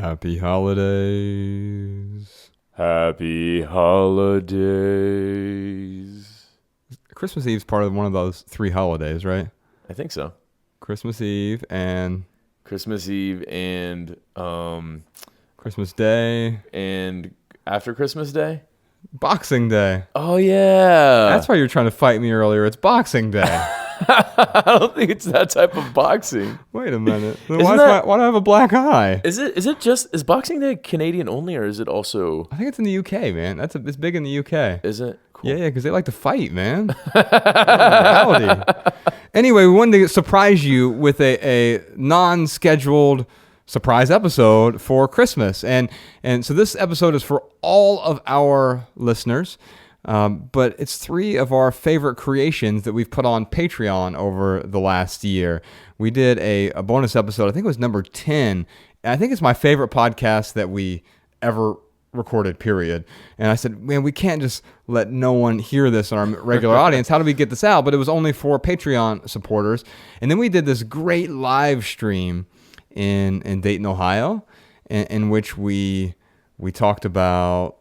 Happy holidays. Happy holidays. Christmas Eve's part of one of those 3 holidays, right? I think so. Christmas Eve and Christmas Eve and Christmas Day. and after Christmas Day? Boxing Day. Oh yeah. That's why you were trying to fight me earlier. It's Boxing Day. I don't think it's that type of boxing. Wait a minute. Then Isn't why do I have a black eye? Is Boxing Day Canadian only, or is it also? I think it's in the UK, man. It's big in the UK. Is it? Cool. Yeah, because they like to fight, man. Howdy. Anyway, we wanted to surprise you with a non-scheduled surprise episode for Christmas. And so this episode is for all of our listeners, but it's 3 of our favorite creations that we've put on Patreon over the last year. We did a bonus episode, I think it was number 10. And I think it's my favorite podcast that we ever recorded, period. And I said, man, we can't just let no one hear this in our regular audience. How do we get this out? But it was only for Patreon supporters. And then we did this great live stream in Dayton, Ohio, in which we answered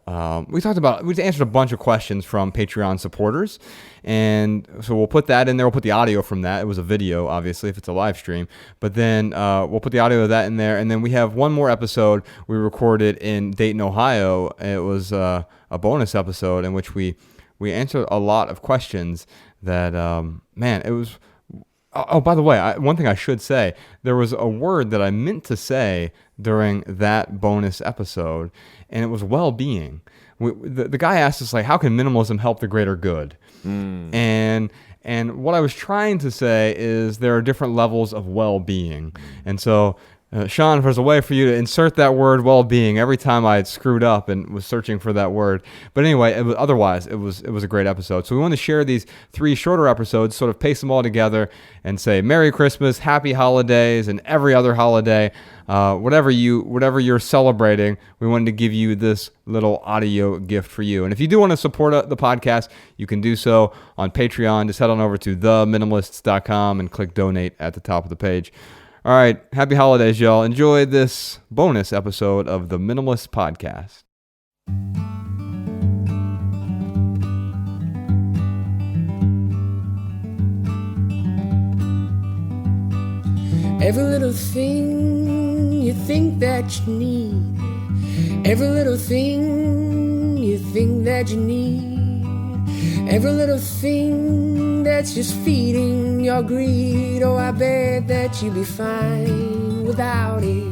a bunch of questions from Patreon supporters. And so we'll put that in there. We'll put the audio from that. It was a video, obviously, if it's a live stream. But then we'll put the audio of that in there. And then we have one more episode we recorded in Dayton, Ohio. It was a bonus episode in which we answered a lot of questions that, it was... Oh, by the way, one thing I should say, there was a word that I meant to say during that bonus episode, and it was well-being. The guy asked us, like, how can minimalism help the greater good? And what I was trying to say is there are different levels of well-being. And so, Sean, if there's a way for you to insert that word well-being every time I had screwed up and was searching for that word. But anyway, it was a great episode. So we want to share these 3 shorter episodes, sort of paste them all together and say Merry Christmas, Happy Holidays, and every other holiday, whatever you're celebrating, we wanted to give you this little audio gift for you. And if you do want to support the podcast, you can do so on Patreon. Just head on over to theminimalists.com and click donate at the top of the page. All right, happy holidays, y'all. Enjoy this bonus episode of the Minimalist Podcast. Every little thing you think that you need, every little thing you think that you need, every little thing that's just feeding your greed. Oh, I bet that you'd be fine without it.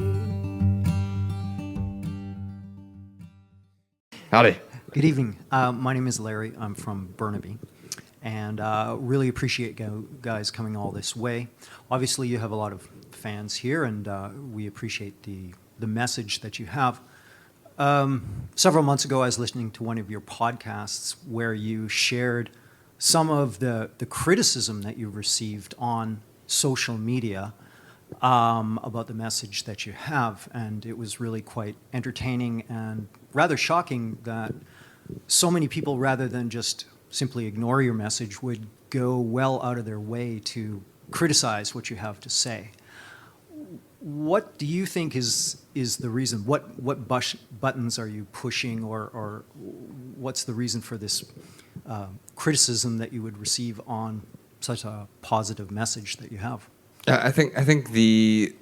Howdy. Good evening. My name is Larry. I'm from Burnaby, and really appreciate guys coming all this way. Obviously, you have a lot of fans here, and we appreciate the message that you have. Several months ago, I was listening to one of your podcasts where you shared some of the criticism that you received on social media about the message that you have, and it was really quite entertaining and rather shocking that so many people, rather than just simply ignore your message, would go well out of their way to criticize what you have to say. What do you think is the reason? What buttons are you pushing, or what's the reason for this criticism that you would receive on such a positive message that you have? I think the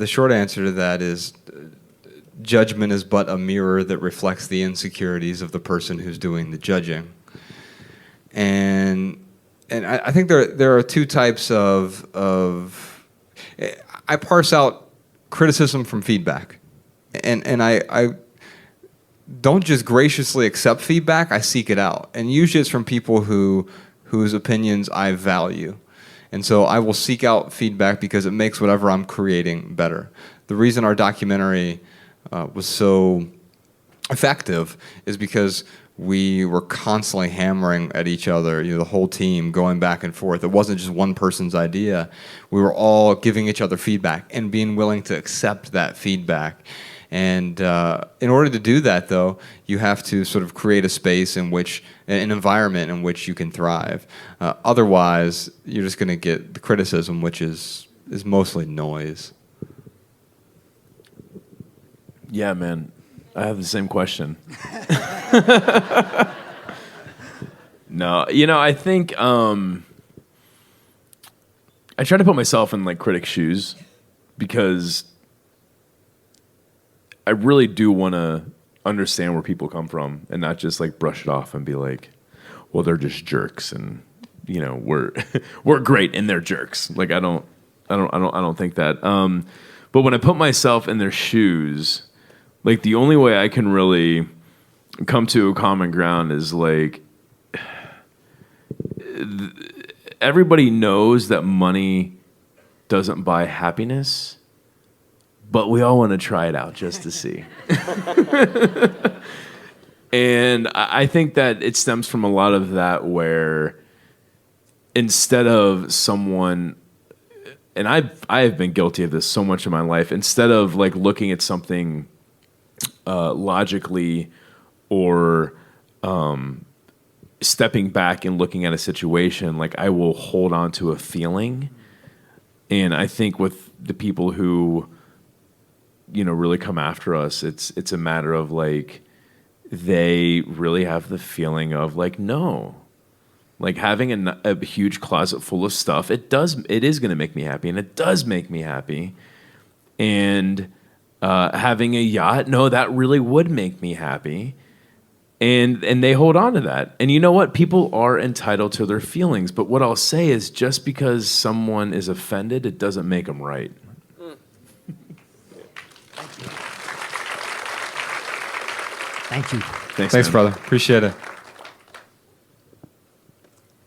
short answer to that is judgment is but a mirror that reflects the insecurities of the person who's doing the judging. And I think there are 2 types of I parse out criticism from feedback, and I don't just graciously accept feedback. I seek it out, and usually it's from people whose opinions I value, and so I will seek out feedback because it makes whatever I'm creating better. The reason our documentary was so effective is because we were constantly hammering at each other, the whole team going back and forth. It wasn't just one person's idea. We were all giving each other feedback and being willing to accept that feedback. And in order to do that, though, you have to sort of create a space in which, an environment in which you can thrive. Otherwise, you're just going to get the criticism, which is mostly noise. Yeah, man. I have the same question. No, I think I try to put myself in like critics' shoes because I really do want to understand where people come from and not just like brush it off and be like, well, they're just jerks and we're we're great and they're jerks. Like I don't think that. But when I put myself in their shoes, like the only way I can really come to a common ground is like everybody knows that money doesn't buy happiness, but we all want to try it out just to see. And I think that it stems from a lot of that where instead of someone, and I have been guilty of this so much in my life, instead of like looking at something logically or stepping back and looking at a situation, like I will hold on to a feeling. And I think with the people who, really come after us, it's a matter of like, they really have the feeling of like, no, like having a huge closet full of stuff, it is going to make me happy. And it does make me happy. And having a yacht, no, that really would make me happy. And they hold on to that. And you know what? People are entitled to their feelings. But what I'll say is just because someone is offended, it doesn't make them right. Thank you. Thanks, man. brother. Appreciate it.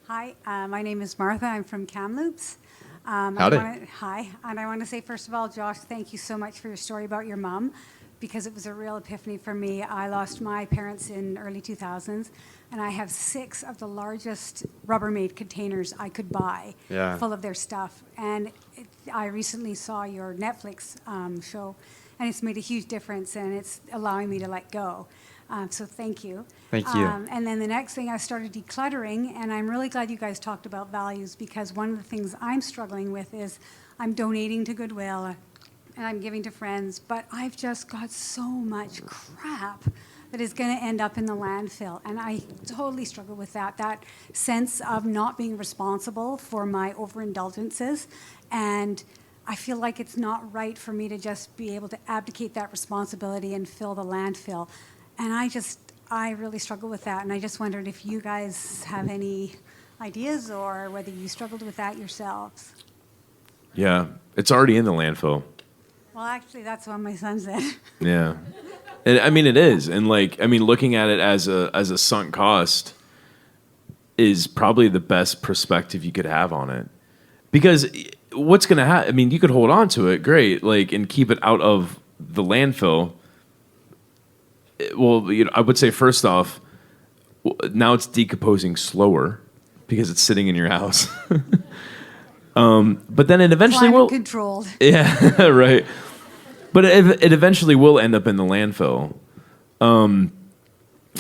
Hi, my name is Martha. I'm from Kamloops. Howdy. Hi, and I want to say, first of all, Josh, thank you so much for your story about your mom, because it was a real epiphany for me. I lost my parents in early 2000s, and I have 6 of the largest Rubbermaid containers I could buy full of their stuff. And I recently saw your Netflix show, and it's made a huge difference, and it's allowing me to let go. So thank you. Thank you. And then the next thing, I started decluttering, and I'm really glad you guys talked about values, because one of the things I'm struggling with is I'm donating to Goodwill and I'm giving to friends, but I've just got so much crap that is going to end up in the landfill, and I totally struggle with that sense of not being responsible for my overindulgences, and I feel like it's not right for me to just be able to abdicate that responsibility and fill the landfill. And I really struggle with that. And I just wondered if you guys have any ideas or whether you struggled with that yourselves. Yeah, it's already in the landfill. Well, actually, that's what my son said. Yeah. And, I mean, it is. And looking at it as a sunk cost is probably the best perspective you could have on it. Because what's going to happen? I mean, you could hold on to it, great, and keep it out of the landfill. Well, I would say first off, now it's decomposing slower because it's sitting in your house. But then it eventually will. Climate controlled. Yeah, right. But it eventually will end up in the landfill.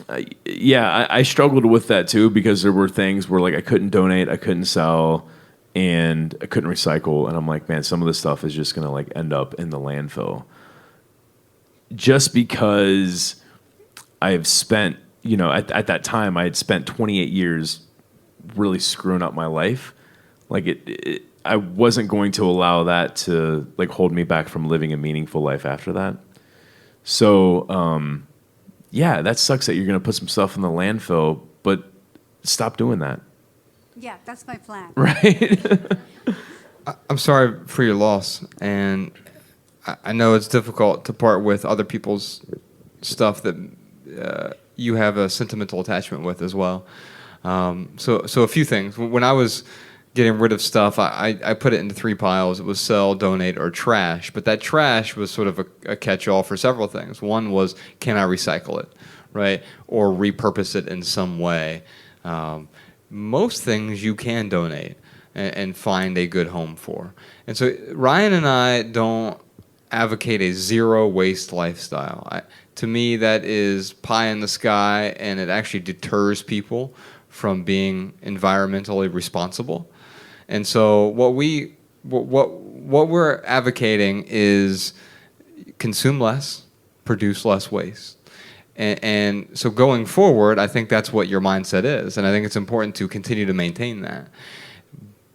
I struggled with that too, because there were things where I couldn't donate, I couldn't sell, and I couldn't recycle. And I'm like, man, some of this stuff is just gonna end up in the landfill. Just because I have spent, at that time, I had spent 28 years really screwing up my life. I wasn't going to allow that to hold me back from living a meaningful life after that. So, that sucks that you're going to put some stuff in the landfill, but stop doing that. Yeah, that's my plan. Right? I'm sorry for your loss, and I know it's difficult to part with other people's stuff that you have a sentimental attachment with as well. So a few things. When I was getting rid of stuff, I put it into 3 piles. It was sell, donate, or trash. But that trash was sort of a catch-all for several things. One was, can I recycle it, right? Or repurpose it in some way. Most things you can donate and find a good home for. And so Ryan and I don't advocate a zero-waste lifestyle. To me, that is pie in the sky, and it actually deters people from being environmentally responsible. And so what we're advocating is consume less, produce less waste. And so going forward, I think that's what your mindset is. And I think it's important to continue to maintain that.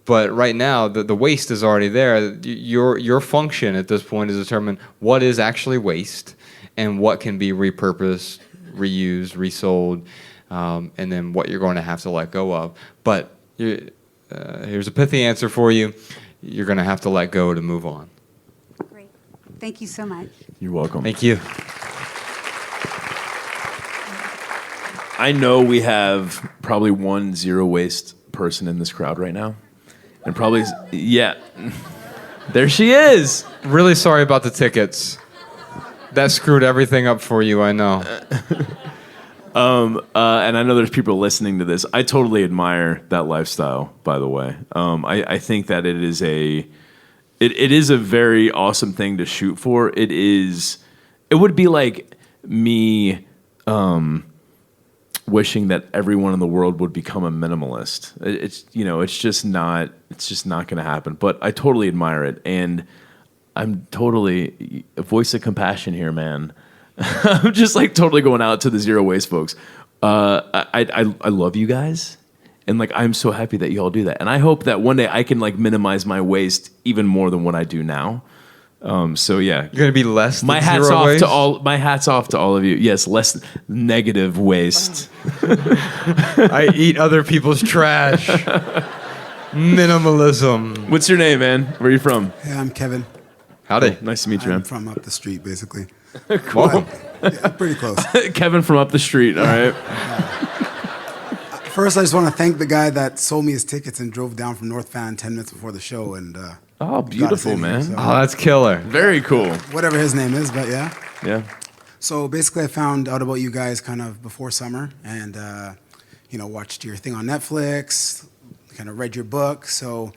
But right now, the waste is already there. Your function at this point is determine what is actually waste and what can be repurposed, reused, resold, and then what you're going to have to let go of. But here's a pithy answer for you. You're going to have to let go to move on. Great. Thank you so much. You're welcome. Thank you. I know we have probably one zero waste person in this crowd right now. And probably, yeah. There she is. Really sorry about the tickets. That screwed everything up for you, I know. And I know there's people listening to this. I totally admire that lifestyle, by the way. I think that it is a very awesome thing to shoot for. It would be like me wishing that everyone in the world would become a minimalist. It's just not going to happen. But I totally admire it, and I'm totally a voice of compassion here, man. I'm just like totally going out to the zero waste folks. I love you guys, and like I'm so happy that you all do that. And I hope that one day I can like minimize my waste even more than what I do now. So yeah, you're gonna be less. My hats off to all. My hats off to all of you. Yes, less negative waste. I eat other people's trash. Minimalism. What's your name, man? Where are you from? Yeah, I'm Kevin. Howdy. Nice to meet you, man. I'm from up the street, basically. Cool. Yeah, pretty close. Kevin from up the street. All right. First, I just want to thank the guy that sold me his tickets and drove down from North Van 10 minutes before the show. And oh, beautiful, man. So, Oh, that's killer. Very cool. whatever his name is, but yeah. Yeah. So basically, I found out about you guys kind of before summer, and watched your thing on Netflix, kind of read your book. So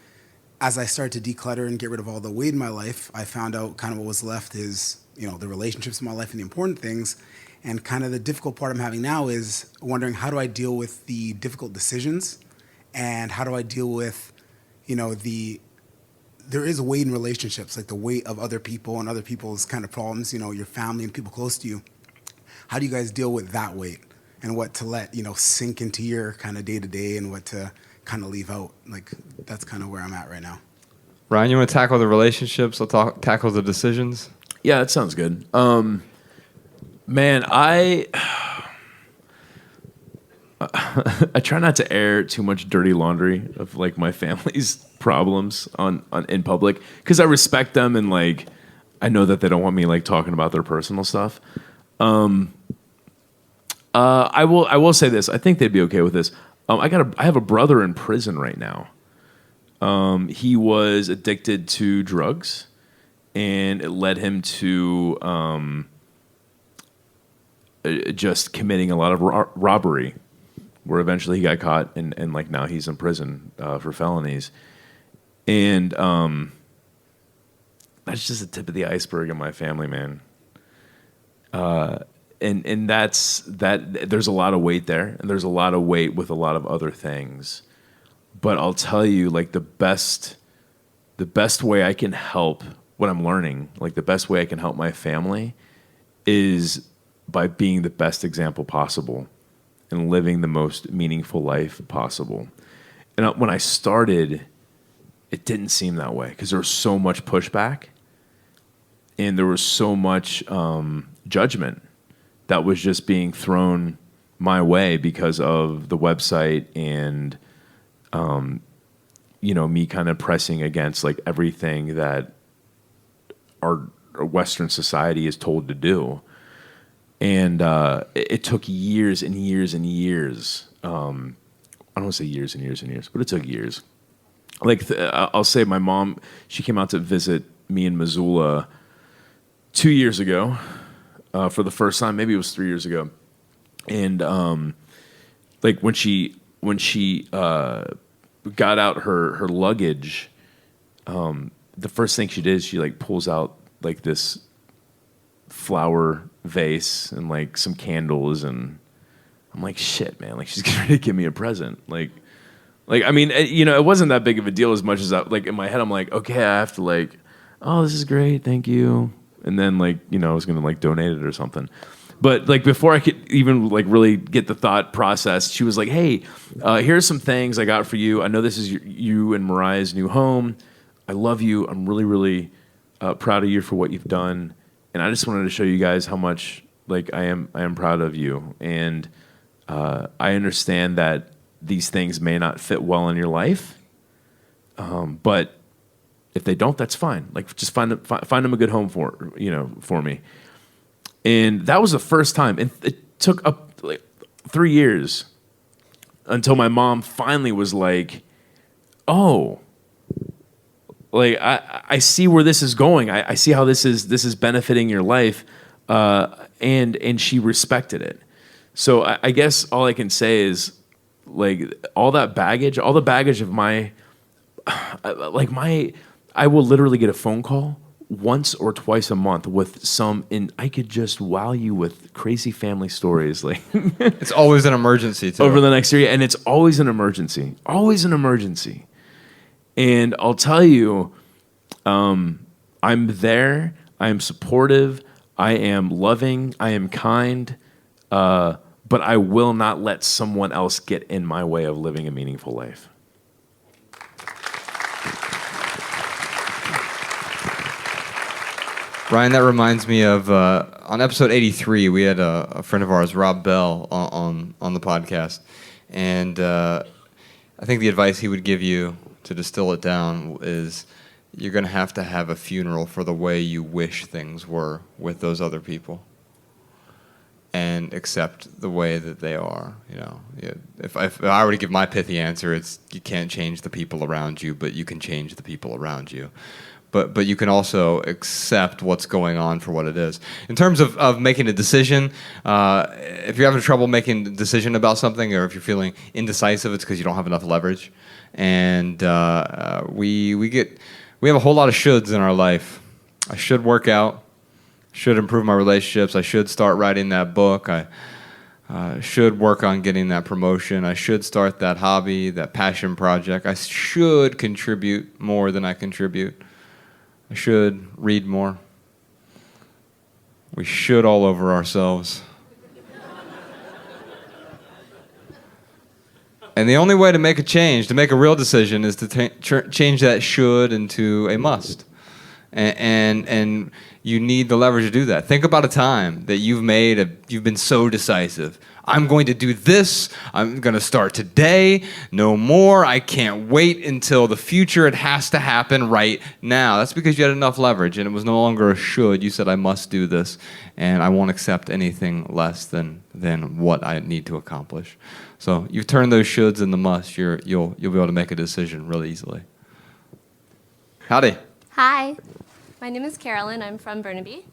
as I started to declutter and get rid of all the weight in my life, I found out kind of what was left is the relationships in my life and the important things. And kind of the difficult part I'm having now is wondering, how do I deal with the difficult decisions, and how do I deal with there is weight in relationships, like the weight of other people and other people's kind of problems, your family and people close to you. How do you guys deal with that weight, and what to let, sink into your kind of day-to-day, and what to kind of leave out? Like, that's kind of where I'm at right now. Ryan, you want to tackle the relationships? I'll tackle the decisions. Yeah, that sounds good. Man, I try not to air too much dirty laundry of like my family's problems on in public, because I respect them, and like I know that they don't want me like talking about their personal stuff. I will say this. I think they'd be okay with this. I have a brother in prison right now. He was addicted to drugs, and it led him to just committing a lot of robbery, where eventually he got caught, and like now he's in prison for felonies. And that's just the tip of the iceberg in my family, man. And that's that. There's a lot of weight there, and there's a lot of weight with a lot of other things. But I'll tell you, like the best way I can help, what I'm learning, like the best way I can help my family is by being the best example possible and living the most meaningful life possible. And when I started, it didn't seem that way, because there was so much pushback, and there was so much judgment that was just being thrown my way because of the website and me kind of pressing against like everything that our Western society is told to do. And it took years and years and years. I don't want to say years and years and years, but it took years. Like I'll say my mom, she came out to visit me in Missoula 2 years ago for the first time. Maybe it was 3 years ago. And like when she got out her luggage, the first thing she did is she like pulls out like this flower vase and like some candles, and I'm like, shit, man, like she's getting ready to give me a present. Like I mean, it wasn't that big of a deal, as much as like in my head I'm like, okay, I have to like, oh, this is great, thank you, And then like, I was going to like donate it or something. But like before I could even like really get the thought process, she was like, "Hey, here's some things I got for you. I know this is you and Mariah's new home. I love you. I'm really, really proud of you for what you've done. And I just wanted to show you guys how much like I am proud of you. And I understand that these things may not fit well in your life, but if they don't, that's fine. Like just find them a good home for me." And that was the first time. And it took up like 3 years until my mom finally was like, "Oh, like I see where this is going. I see how this is benefiting your life," and she respected it. So I guess all I can say is like all the baggage of my I will literally get a phone call once or twice a month with and I could just wow you with crazy family stories like It's always an emergency too. over the next year, and it's always an emergency. And I'll tell you, I'm there, I am supportive, I am loving, I am kind, but I will not let someone else get in my way of living a meaningful life. Brian, that reminds me of on episode 83, we had a friend of ours, Rob Bell, on the podcast. And I think the advice he would give you, to distill it down, is you're going to have a funeral for the way you wish things were with those other people. And accept the way that they are. If I were to give my pithy answer, it's you can't change the people around you, but you can change the people around you. But you can also accept what's going on for what it is. In terms of making a decision, if you're having trouble making a decision about something, or if you're feeling indecisive, it's because you don't have enough leverage. And we have a whole lot of shoulds in our life. I should work out. Should improve my relationships. I should start writing that book. I should work on getting that promotion. I should start that hobby, that passion project. I should contribute more than I contribute. I should read more. We should all over ourselves. And the only way to make a change, to make a real decision, is to change that should into a must. And you need the leverage to do that. Think about a time that you've been so decisive. I'm going to do this. I'm going to start today. No more. I can't wait until the future. It has to happen right now. That's because you had enough leverage, and it was no longer a should. You said, I must do this, and I won't accept anything less than what I need to accomplish. So you turn those shoulds into musts. You'll be able to make a decision really easily. Howdy. Hi, my name is Carolyn. I'm from Burnaby.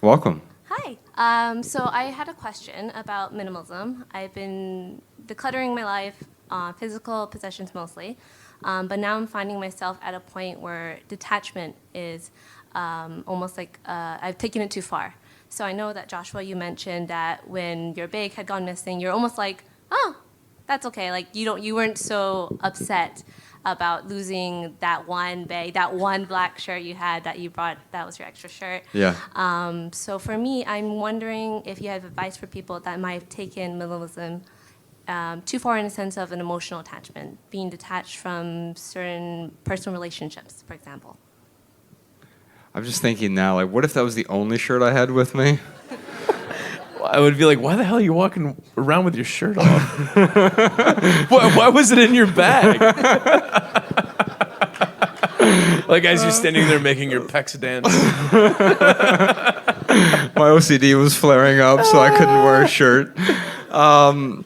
Welcome. Hi. So I had a question about minimalism. I've been decluttering my life, physical possessions mostly, but now I'm finding myself at a point where detachment is almost like I've taken it too far. So I know that, Joshua, you mentioned that when your bag had gone missing, you're almost like, oh, that's okay. Like you weren't so upset about losing that one bag, that one black shirt you had that you brought, that was your extra shirt. Yeah. So for me, I'm wondering if you have advice for people that might have taken minimalism too far in the sense of an emotional attachment, being detached from certain personal relationships, for example. I'm just thinking now, like, what if that was the only shirt I had with me? I would be like, why the hell are you walking around with your shirt off? why was it in your bag? Like as you're standing there making your pecs dance. My OCD was flaring up, so I couldn't wear a shirt. I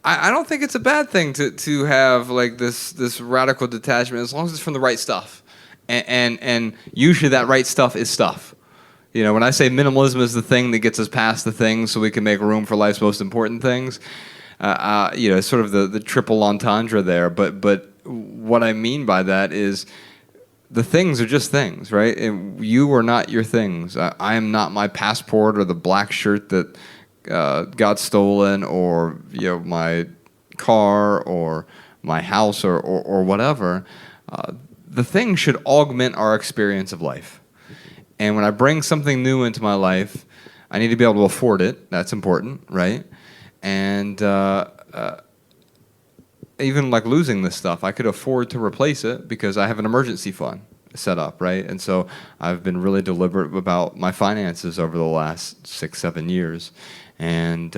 don't think it's a bad thing to have like this radical detachment, as long as it's from the right stuff. And usually that right stuff is stuff. You know, when I say minimalism is the thing that gets us past the things so we can make room for life's most important things, it's sort of the triple entendre there. But what I mean by that is the things are just things, right? And you are not your things. I am not my passport or the black shirt that got stolen, or my car or my house or whatever. the thing should augment our experience of life. And when I bring something new into my life, I need to be able to afford it. That's important, right? And even like losing this stuff, I could afford to replace it because I have an emergency fund set up, right? And so I've been really deliberate about my finances over the last 6-7 years. And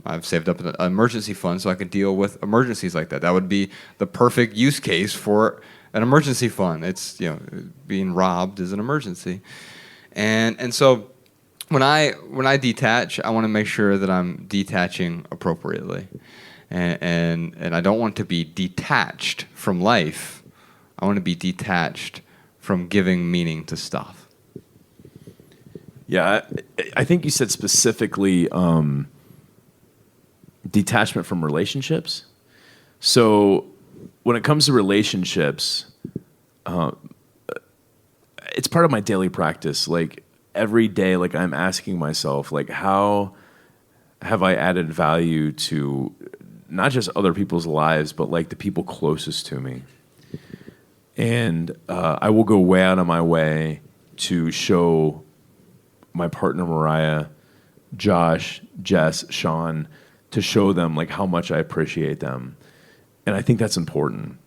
I've saved up an emergency fund so I can deal with emergencies like that. That would be the perfect use case for an emergency fund. It's, being robbed is an emergency. And so when I detach, I want to make sure that I'm detaching appropriately. And I don't want to be detached from life. I want to be detached from giving meaning to stuff. Yeah, I think you said specifically detachment from relationships. So when it comes to relationships, it's part of my daily practice. Like every day, like I'm asking myself, like, how have I added value to not just other people's lives, but like the people closest to me? And I will go way out of my way to show my partner Mariah, Josh, Jess, Sean, to show them like how much I appreciate them. And I think that's important.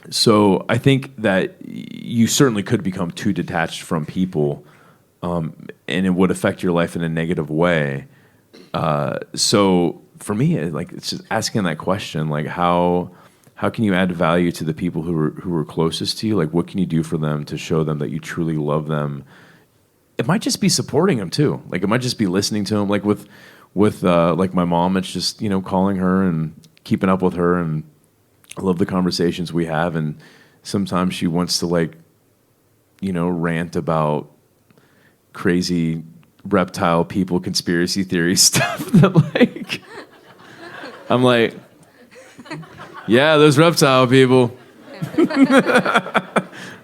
So I think that you certainly could become too detached from people, and it would affect your life in a negative way. So for me, it's just asking that question, like how can you add value to the people who are closest to you? Like what can you do for them to show them that you truly love them? It might just be supporting them too. Like it might just be listening to them. Like with like my mom, it's just calling her and keeping up with her, and I love the conversations we have. And sometimes she wants to rant about crazy reptile people conspiracy theory stuff that I'm like, yeah, those reptile people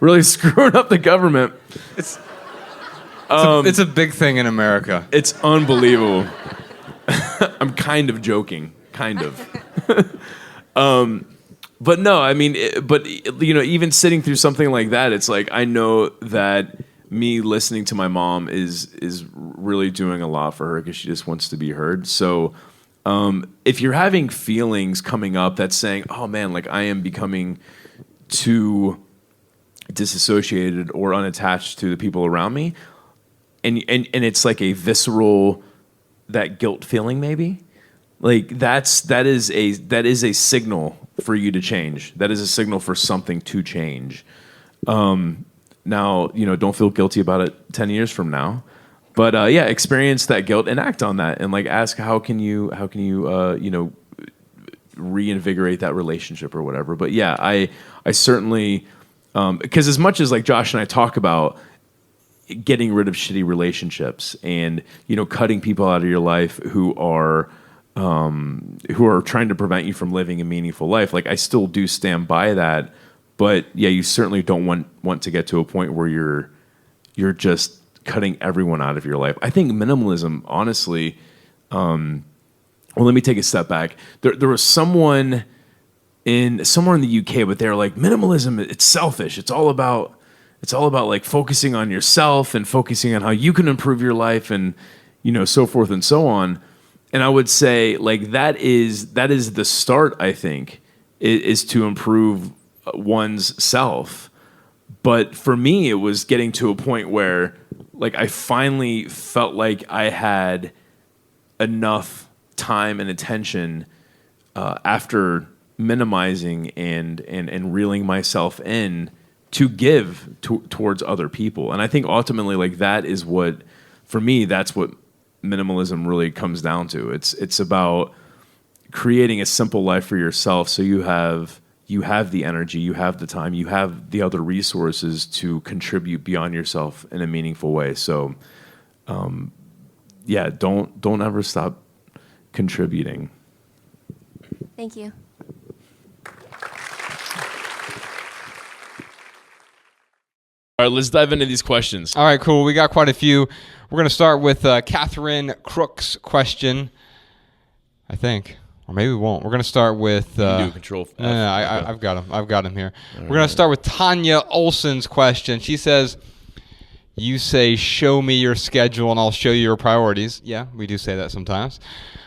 really screwing up the government. It's a big thing in America. It's unbelievable. I'm kind of joking, kind of. But no, I mean, even sitting through something like that, it's like I know that me listening to my mom is really doing a lot for her because she just wants to be heard. So if you're having feelings coming up that's saying, oh man, like I am becoming too disassociated or unattached to the people around me, and it's like a visceral, that guilt feeling maybe, like that is a signal for you to change. That is a signal for something to change. Now, don't feel guilty about it 10 years from now, but experience that guilt and act on that, and ask how can you reinvigorate that relationship or whatever. But yeah, I certainly, because as much as Josh and I talk about getting rid of shitty relationships and cutting people out of your life who are trying to prevent you from living a meaningful life, I still do stand by that. But yeah, you certainly don't want to get to a point where you're just cutting everyone out of your life. I think minimalism, honestly, well, let me take a step back. There was somewhere in the UK, but they're like, minimalism, it's selfish. It's all about focusing on yourself and focusing on how you can improve your life and so forth and so on. And I would say that is the start, I think, is to improve one's self. But for me, it was getting to a point where I finally felt like I had enough time and attention after minimizing and reeling myself in to give towards other people. And I think ultimately that is what, for me, that's what minimalism really comes down to. It's about creating a simple life for yourself, so you have the energy, you have the time, you have the other resources to contribute beyond yourself in a meaningful way. So don't ever stop contributing. Thank you. All right, let's dive into these questions. All right, cool. We got quite a few. We're going to start with Catherine Crook's question, I think. Or maybe we won't. We're going to start with... You can do Control F. I've got him. I've got him here. We're going to start with Tanya Olson's question. She says, you say, show me your schedule and I'll show you your priorities. Yeah, we do say that sometimes.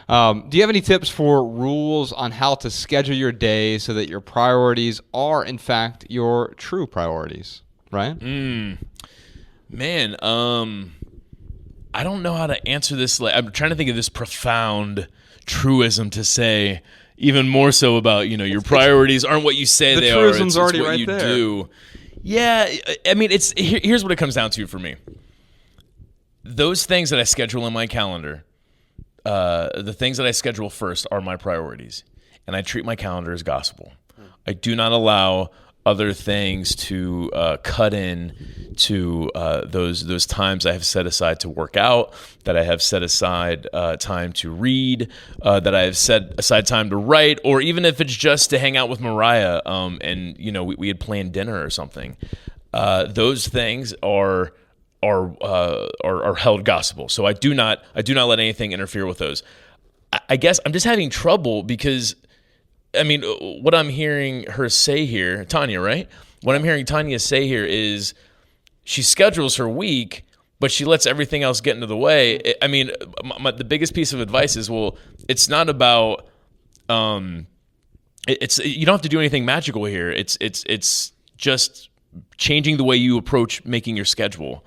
Do you have any tips for rules on how to schedule your day so that your priorities are, in fact, your true priorities? Ryan? Man, I don't know how to answer this. I'm trying to think of this profound truism to say, even more so about, your priorities aren't what you say they are. The truism's It's already what right you there. do. Yeah, I mean, here's what it comes down to for me. Those things that I schedule in my calendar, the things that I schedule first are my priorities, and I treat my calendar as gospel. I do not allow other things to cut in to those times I have set aside to work out, that I have set aside time to read, that I have set aside time to write, or even if it's just to hang out with Mariah and we had planned dinner or something. Those things are held gospel. So I do not let anything interfere with those. I guess I'm just having trouble because, I mean, what I'm hearing her say here, Tanya, right? What I'm hearing Tanya say here is she schedules her week, but she lets everything else get into the way. I mean, the biggest piece of advice is, well, it's not about, you don't have to do anything magical here. It's just changing the way you approach making your schedule.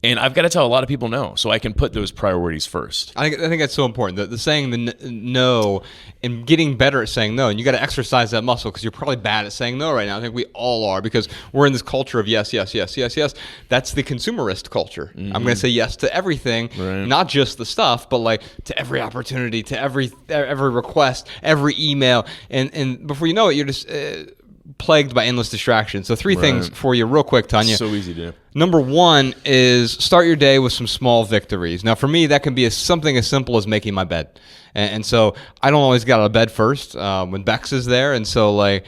And I've got to tell a lot of people no, so I can put those priorities first. I think that's so important. The saying no and getting better at saying no. And you got to exercise that muscle because you're probably bad at saying no right now. I think we all are because we're in this culture of yes, yes, yes, yes, yes. That's the consumerist culture. I'm going to say yes to everything, not just the stuff, but like to every opportunity, to every request, every email. And before you know it, you're just... plagued by endless distractions. So three things for you real quick, Tanya. So easy to do. Number one is start your day with some small victories. Now, for me, that can be something as simple as making my bed. And so I don't always get out of bed first when Bex is there. And so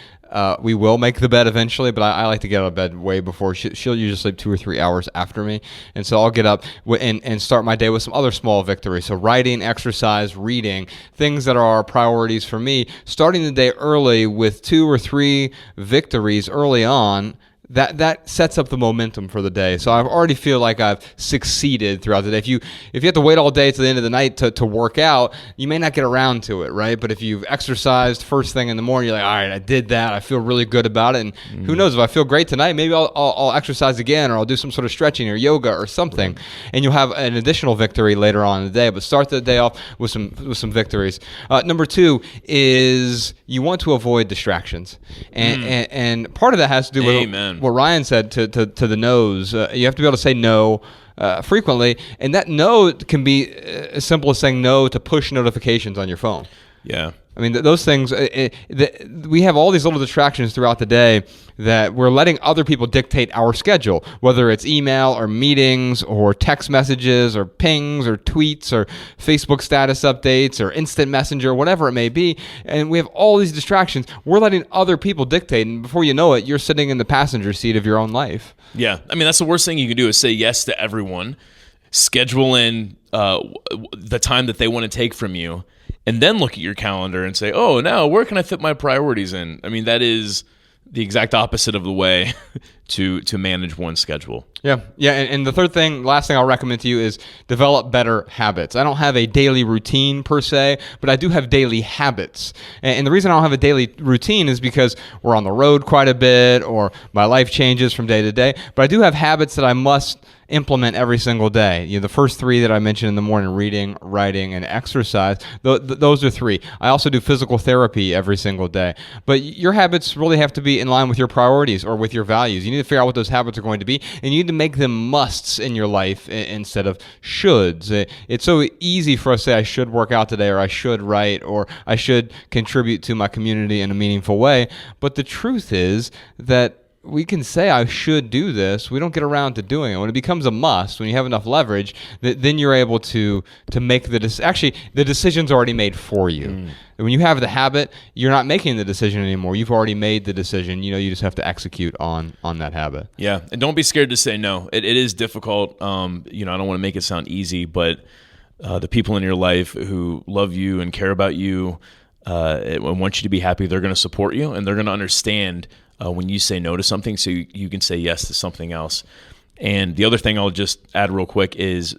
we will make the bed eventually, but I like to get out of bed way before. She'll usually sleep 2 or 3 hours after me. And so I'll get up and start my day with some other small victories. So writing, exercise, reading, things that are priorities for me. Starting the day early with 2 or 3 victories early on, that sets up the momentum for the day. So I already feel like I've succeeded throughout the day. If you have to wait all day to the end of the night to work out, you may not get around to it, right? But if you've exercised first thing in the morning, you're like, all right, I did that. I feel really good about it. And who knows, if I feel great tonight, maybe I'll exercise again, or I'll do some sort of stretching or yoga or something. And you'll have an additional victory later on in the day. But start the day off with some victories. Number 2 is you want to avoid distractions. And part of that has to do with what Ryan said to the no's. You have to be able to say no frequently, and that no can be as simple as saying no to push notifications on your phone. Yeah. I mean, those things, we have all these little distractions throughout the day that we're letting other people dictate our schedule, whether it's email or meetings or text messages or pings or tweets or Facebook status updates or instant messenger, whatever it may be. And we have all these distractions. We're letting other people dictate. And before you know it, you're sitting in the passenger seat of your own life. Yeah. I mean, that's the worst thing you can do is say yes to everyone, schedule in the time that they want to take from you, and then look at your calendar and say, oh, now where can I fit my priorities in? I mean, that is the exact opposite of the way to manage one's schedule. Yeah. And the third thing, last thing I'll recommend to you is develop better habits. I don't have a daily routine per se, but I do have daily habits. And the reason I don't have a daily routine is because we're on the road quite a bit or my life changes from day to day. But I do have habits that I must implement every single day. The first 3 that I mentioned in the morning, reading, writing, and exercise, those are 3. I also do physical therapy every single day. But your habits really have to be in line with your priorities or with your values. You need to figure out what those habits are going to be, and you need to make them musts in your life instead of shoulds. It's so easy for us to say, I should work out today, or I should write, or I should contribute to my community in a meaningful way. But the truth is that we can say I should do this. We don't get around to doing it. When it becomes a must, when you have enough leverage, then you're able to make the decision. Actually, the decision's already made for you. When you have the habit, you're not making the decision anymore. You've already made the decision. You just have to execute on that habit. Yeah, and don't be scared to say no. It is difficult. I don't want to make it sound easy, but the people in your life who love you and care about you, want you to be happy. They're going to support you, and they're going to understand when you say no to something, so you can say yes to something else. And the other thing I'll just add real quick is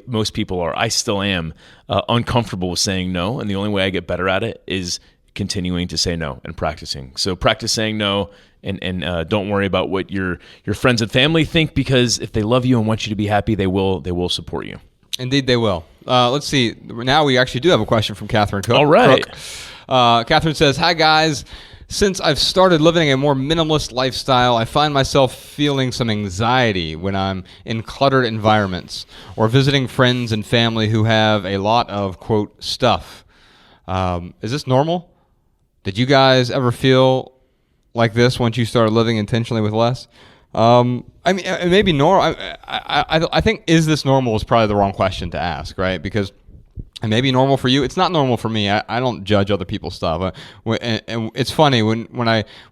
most people are, I still am, uncomfortable with saying no. And the only way I get better at it is continuing to say no and practicing. So practice saying no, and don't worry about what your friends and family think, because if they love you and want you to be happy, they will support you. Indeed, they will. Let's see. Now we actually do have a question from Catherine Cook. All right. Catherine says, "Hi, guys. Since I've started living a more minimalist lifestyle, I find myself feeling some anxiety when I'm in cluttered environments or visiting friends and family who have a lot of, quote, stuff. Is this normal? Did you guys ever feel like this once you started living intentionally with less?" I mean, it may be normal. I think, is this normal is probably the wrong question to ask, right? Because it may be normal for you. It's not normal for me. I don't judge other people's stuff. And it's funny, when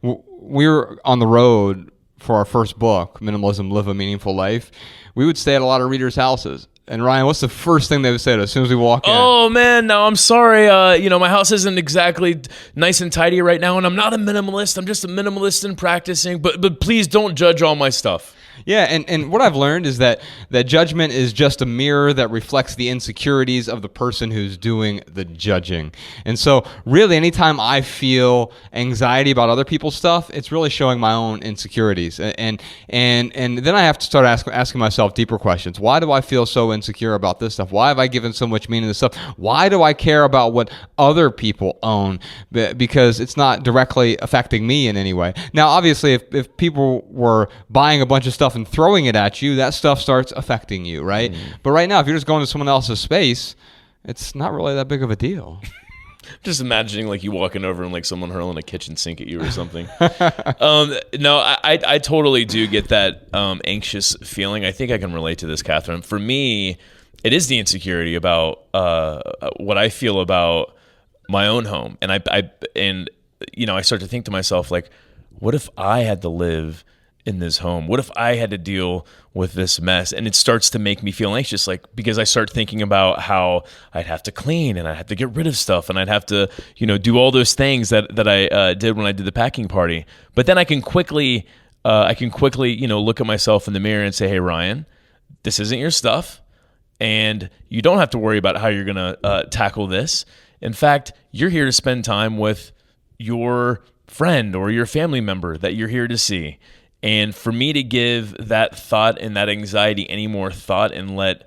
we were on the road for our first book, Minimalism, Live a Meaningful Life, we would stay at a lot of readers' houses. And Ryan, what's the first thing they would say to us as soon as we walk in? Oh man, no, I'm sorry. My house isn't exactly nice and tidy right now, and I'm not a minimalist. I'm just a minimalist in practicing. But please don't judge all my stuff. Yeah, and what I've learned is that judgment is just a mirror that reflects the insecurities of the person who's doing the judging. And so really, anytime I feel anxiety about other people's stuff, it's really showing my own insecurities. And then I have to start asking myself deeper questions. Why do I feel so insecure about this stuff? Why have I given so much meaning to this stuff? Why do I care about what other people own? Because it's not directly affecting me in any way. Now, obviously, if people were buying a bunch of stuff and throwing it at you, that stuff starts affecting you, right? But right now, if you're just going to someone else's space, it's not really that big of a deal. Just imagining like you walking over and like someone hurling a kitchen sink at you or something. No, I totally do get that anxious feeling. I think I can relate to this, Catherine. For me, it is the insecurity about what I feel about my own home, and I start to think to myself, like, what if I had to live in this home? What if I had to deal with this mess? And it starts to make me feel anxious, like, because I start thinking about how I'd have to clean and I'd have to get rid of stuff and I'd have to, do all those things that I did when I did the packing party. But then I can quickly, look at myself in the mirror and say, hey, Ryan, this isn't your stuff, and you don't have to worry about how you're going to tackle this. In fact, you're here to spend time with your friend or your family member that you're here to see. And for me to give that thought and that anxiety any more thought and let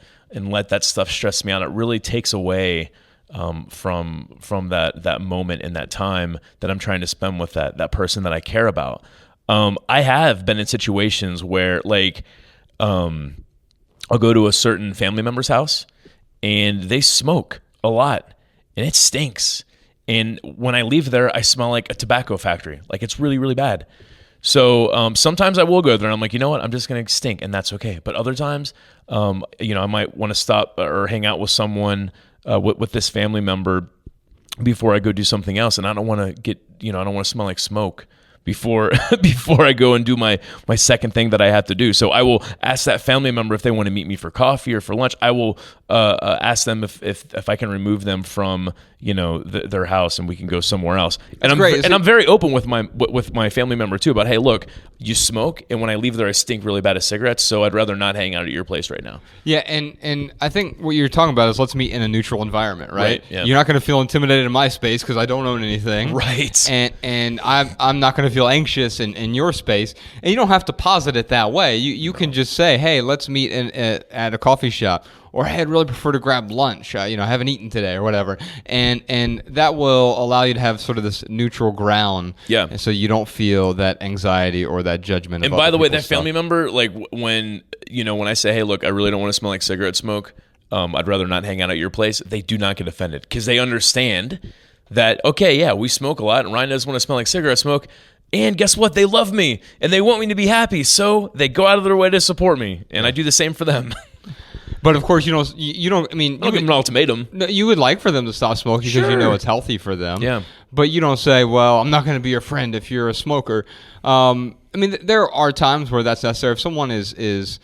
that stuff stress me out, it really takes away from that moment and that time that I'm trying to spend with that person that I care about. I have been in situations where, like, I'll go to a certain family member's house and they smoke a lot and it stinks. And when I leave there, I smell like a tobacco factory. Like, it's really, really bad. So sometimes I will go there and I'm like, you know what, I'm just going to stink, and that's okay. But other times, I might want to stop or hang out with someone, with this family member before I go do something else. And I don't want to I don't want to smell like smoke before I go and do my second thing that I have to do. So I will ask that family member if they want to meet me for coffee or for lunch. I will ask them if I can remove them from their house and we can go somewhere else. And I'm very open with my family member too about, hey, look, you smoke, and when I leave there, I stink really bad of cigarettes, so I'd rather not hang out at your place right now. Yeah, and I think what you're talking about is, let's meet in a neutral environment, right? Yeah. You're not going to feel intimidated in my space because I don't own anything, right? And I'm not going to feel anxious in your space, and you don't have to posit it that way. You can just say, hey, let's meet at a coffee shop, or hey, I'd really prefer to grab lunch. I haven't eaten today or whatever, and that will allow you to have sort of this neutral ground. Yeah. And so you don't feel that anxiety or that judgment. And by the way, that family member, like when I say, hey, look, I really don't want to smell like cigarette smoke. I'd rather not hang out at your place. They do not get offended because they understand that, okay, yeah, we smoke a lot, and Ryan doesn't want to smell like cigarette smoke. And guess what? They love me and they want me to be happy, so they go out of their way to support me, and I do the same for them. But of course, you don't. I mean, I don't give them an ultimatum. No, you would like for them to stop smoking because you know it's healthy for them. Yeah. But you don't say, "Well, I'm not going to be your friend if you're a smoker." I mean, there are times where that's necessary. If someone is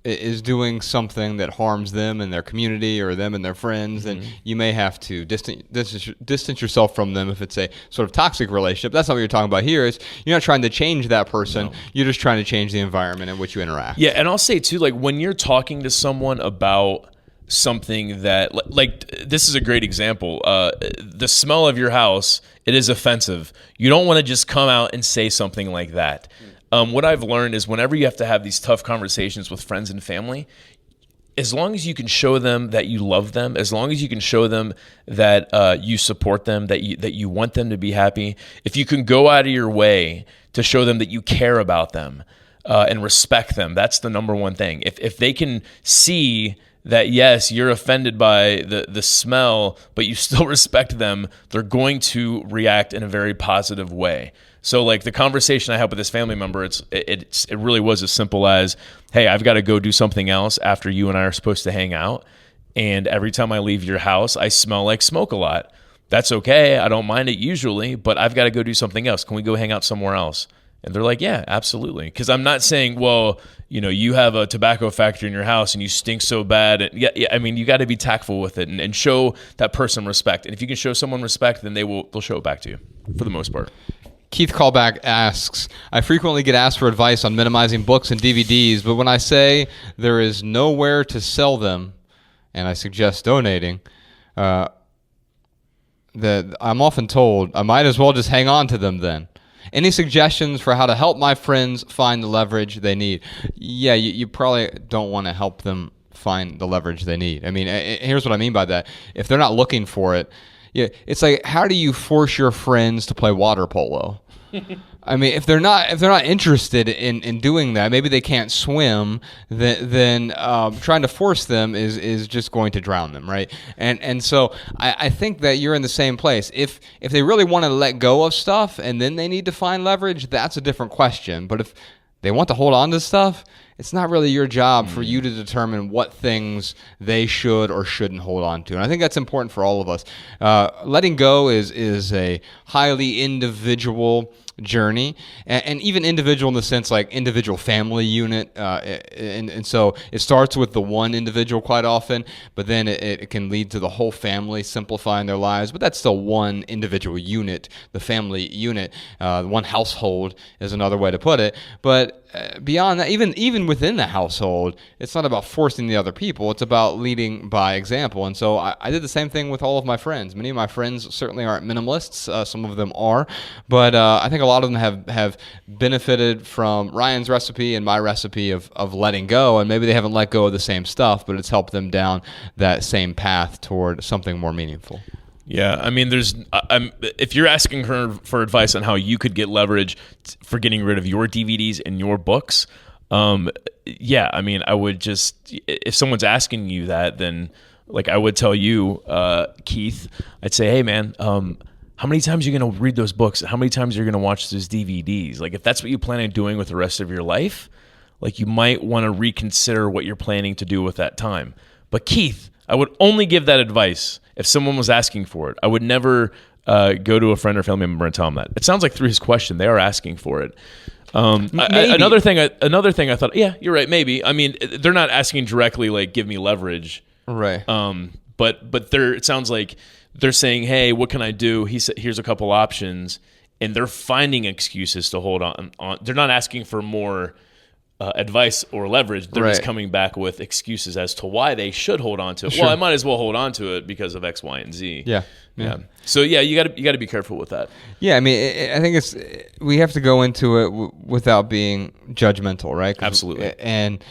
is doing something that harms them and their community or them and their friends, then you may have to distance yourself from them if it's a sort of toxic relationship. That's not what you're talking about here. Is you're not trying to change that person. No. You're just trying to change the environment in which you interact. Yeah, and I'll say too, like when you're talking to someone about something that, like this is a great example. The smell of your house, it is offensive. You don't want to just come out and say something like that. What I've learned is whenever you have to have these tough conversations with friends and family, as long as you can show them that you love them, as long as you can show them that you support them, that you want them to be happy, if you can go out of your way to show them that you care about them and respect them, that's the number one thing. If they can see that, yes, you're offended by the smell, but you still respect them, they're going to react in a very positive way. So like the conversation I had with this family member, it really was as simple as, hey, I've got to go do something else after you and I are supposed to hang out. And every time I leave your house, I smell like smoke a lot. That's okay. I don't mind it usually, but I've got to go do something else. Can we go hang out somewhere else? And they're like, yeah, absolutely. Because I'm not saying, well, you have a tobacco factory in your house and you stink so bad. And yeah, I mean, you got to be tactful with it and show that person respect. And if you can show someone respect, then they'll show it back to you for the most part. Keith Callback asks, I frequently get asked for advice on minimizing books and DVDs, but when I say there is nowhere to sell them and I suggest donating, that I'm often told I might as well just hang on to them then. Any suggestions for how to help my friends find the leverage they need? Yeah, you probably don't want to help them find the leverage they need. I mean, here's what I mean by that. If they're not looking for it, yeah, it's like, how do you force your friends to play water polo? I mean, if they're not interested in doing that, maybe they can't swim. Then trying to force them is just going to drown them, right? And so I think that you're in the same place. If they really want to let go of stuff and then they need to find leverage, that's a different question. But if they want to hold on to stuff, it's not really your job for you to determine what things they should or shouldn't hold on to. And I think that's important for all of us. Letting go is a highly individual journey, and even individual in the sense like individual family unit, and so it starts with the one individual quite often, but then it can lead to the whole family simplifying their lives, but that's still one individual unit, the family unit. One household is another way to put it, but beyond that, even within the household, it's not about forcing the other people, it's about leading by example. And so I did the same thing with all of my friends. Many of my friends certainly aren't minimalists, some of them are, but I think a lot of them have benefited from Ryan's recipe and my recipe of letting go, and maybe they haven't let go of the same stuff, but it's helped them down that same path toward something more meaningful. Yeah, I mean, if you're asking her for advice on how you could get leverage for getting rid of your DVDs and your books, yeah, I mean, I would just, if someone's asking you that, then like I would tell you, Keith, I'd say, hey man, how many times are you going to read those books? How many times are you going to watch those DVDs? Like if that's what you plan on doing with the rest of your life, like you might want to reconsider what you're planning to do with that time. But Keith, I would only give that advice if someone was asking for it. I would never go to a friend or family member and tell them that. It sounds like through his question, they are asking for it. Another thing I thought, yeah, you're right, maybe. I mean, they're not asking directly, like, give me leverage. Right. But it sounds like they're saying, hey, what can I do? Here's a couple options. And they're finding excuses to hold on. They're not asking for more advice or leverage. They're just coming back with excuses as to why they should hold on to it. Sure. Well, I might as well hold on to it because of X, Y, and Z. Yeah. So yeah, you got to be careful with that. Yeah, I mean, I think we have to go into it without being judgmental, right? Absolutely. And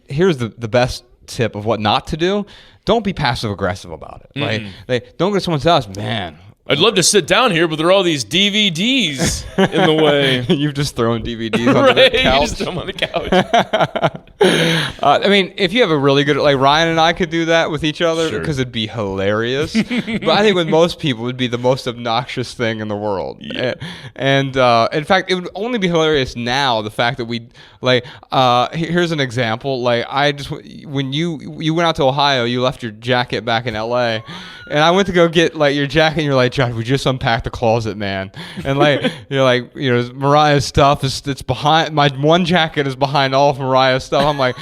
here's the best tip of what not to do. Don't be passive aggressive about it. Right? Like, don't go to someone's house, man. I'd love to sit down here, but there are all these DVDs in the way. You've just thrown DVDs on the couch. You just throw them on the couch. I mean, if you have a really good, like Ryan and I could do that with each other because it'd be hilarious. But I think with most people, it'd be the most obnoxious thing in the world. Yeah. And in fact, it would only be hilarious now, the fact that we, like, here's an example. Like, when you went out to Ohio, you left your jacket back in LA. And I went to go get, like, your jacket, and you're like, Josh, we just unpacked the closet, man. And, like, you're like, Mariah's stuff it's behind, my one jacket is behind all of Mariah's stuff. I'm like,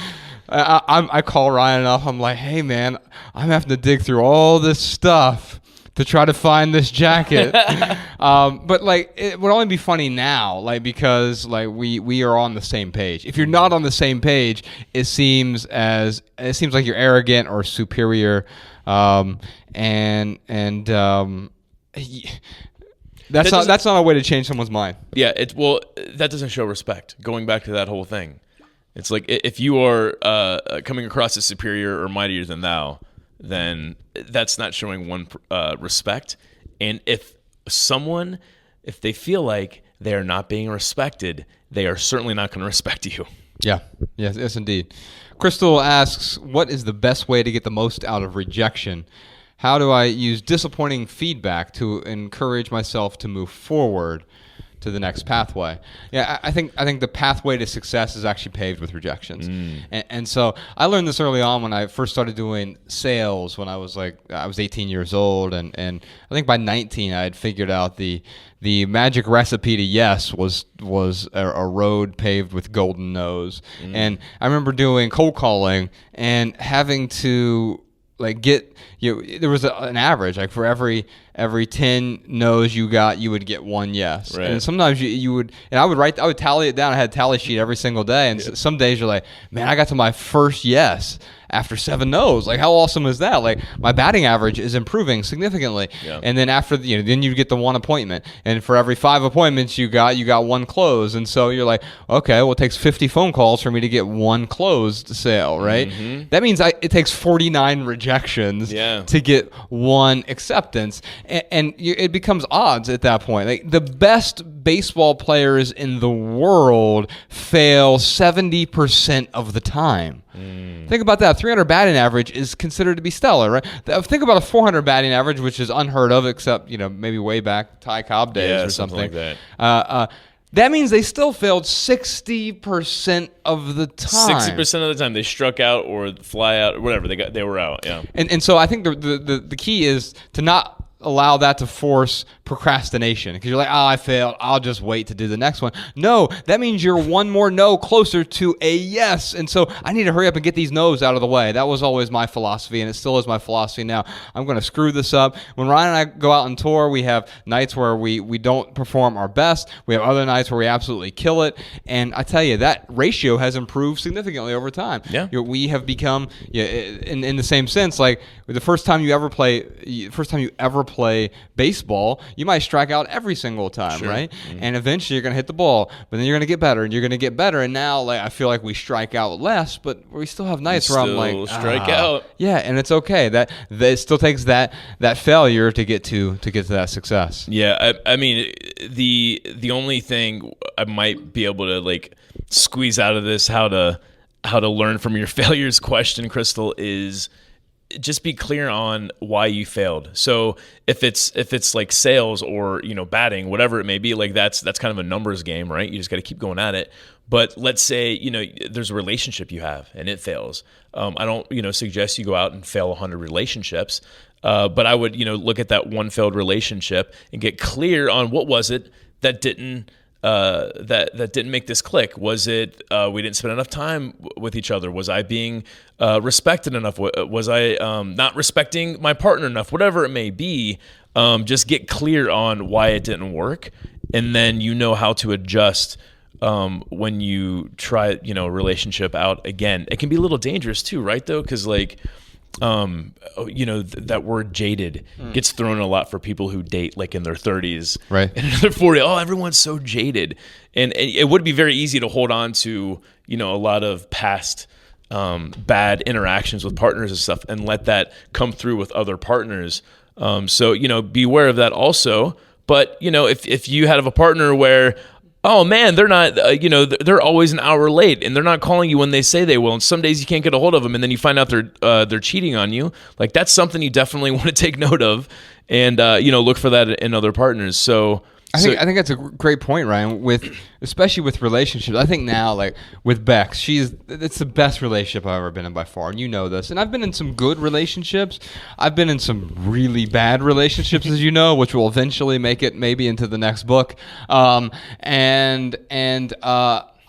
I call Ryan up. I'm like, hey man, I'm having to dig through all this stuff to try to find this jacket. But like, it would only be funny now, like, because like we are on the same page. If you're not on the same page, it seems like you're arrogant or superior. That's not a way to change someone's mind. Yeah, that doesn't show respect. Going back to that whole thing, it's like if you are coming across as superior or mightier than thou, then that's not showing one respect. And if they feel like they are not being respected, they are certainly not going to respect you. Yeah, yes, indeed. Crystal asks, what is the best way to get the most out of rejection? How do I use disappointing feedback to encourage myself to move forward to the next pathway? Yeah, I think the pathway to success is actually paved with rejections. And so I learned this early on when I first started doing sales when I was 18 years old. And I think by 19 I had figured out the magic recipe to yes was a road paved with golden no's. And I remember doing cold calling and having to there was an average, like for every 10 no's you got, you would get one yes. Right. And sometimes you would, and I would tally it down. I had a tally sheet every single day. And some days you're like, man, I got to my first yes after 7 no's. Like, how awesome is that? Like, my batting average is improving significantly. Yeah. And then after, then you get the 1 appointment. And for every 5 appointments you got 1 close. And so you're like, okay, well, it takes 50 phone calls for me to get 1 closed sale, right? Mm-hmm. That means it takes 49 rejections to get 1 acceptance. And it becomes odds at that point. Like, the best baseball players in the world fail 70% of the time. Think about that. 300 batting average is considered to be stellar, right? Think about a 400 batting average, which is unheard of, except maybe way back Ty Cobb days or something like that. That means they still failed 60% of the time. 60% of the time they struck out or fly out or whatever. They were out. Yeah. And so I think the key is to not allow that to force procrastination, because you're like, I failed, I'll just wait to do the next one. No, that means you're 1 more no closer to a yes. And so I need to hurry up and get these no's out of the way. That was always my philosophy, and it still is my philosophy now. I'm going to screw this up. When Ryan and I go out on tour, we have nights where we don't perform our best. We have other nights where we absolutely kill it. And I tell you, that ratio has improved significantly over time. Yeah. We have become, in the same sense, like the first time you ever play baseball, you might strike out every single time, right? Mm-hmm. And eventually you're going to hit the ball, but then you're going to get better, and you're going to get better. And now, like, I feel like we strike out less, but we still have nights where I'm like, strike out. Yeah, and it's okay. That it still takes that failure to get to that success. Yeah, I mean, the only thing I might be able to like squeeze out of this, how to learn from your failures question, Crystal, is just be clear on why you failed. So if it's like sales or batting, whatever it may be, like that's kind of a numbers game, right? You just got to keep going at it. But let's say there's a relationship you have and it fails. I don't suggest you go out and fail 100 relationships, but I would look at that one failed relationship and get clear on what was it that didn't make this click. Was it we didn't spend enough time with each other? Was I being respected enough? Was I not respecting my partner enough? Whatever it may be, just get clear on why it didn't work, and then how to adjust when you try a relationship out again. It can be a little dangerous too, right? Though, because like that word jaded gets thrown a lot for people who date like in their 30s, right? And in their 40s, everyone's so jaded, and it would be very easy to hold on to a lot of past bad interactions with partners and stuff, and let that come through with other partners. So beware of that also. But if you have a partner where, oh man, they're not, they're always an hour late, and they're not calling you when they say they will, and some days you can't get a hold of them, and then you find out they're cheating on you. Like, that's something you definitely want to take note of, and look for that in other partners. So I think that's a great point, Ryan. Especially with relationships, I think now, like with Bex, it's the best relationship I've ever been in by far, and you know this. And I've been in some good relationships. I've been in some really bad relationships, as you know, which will eventually make it maybe into the next book.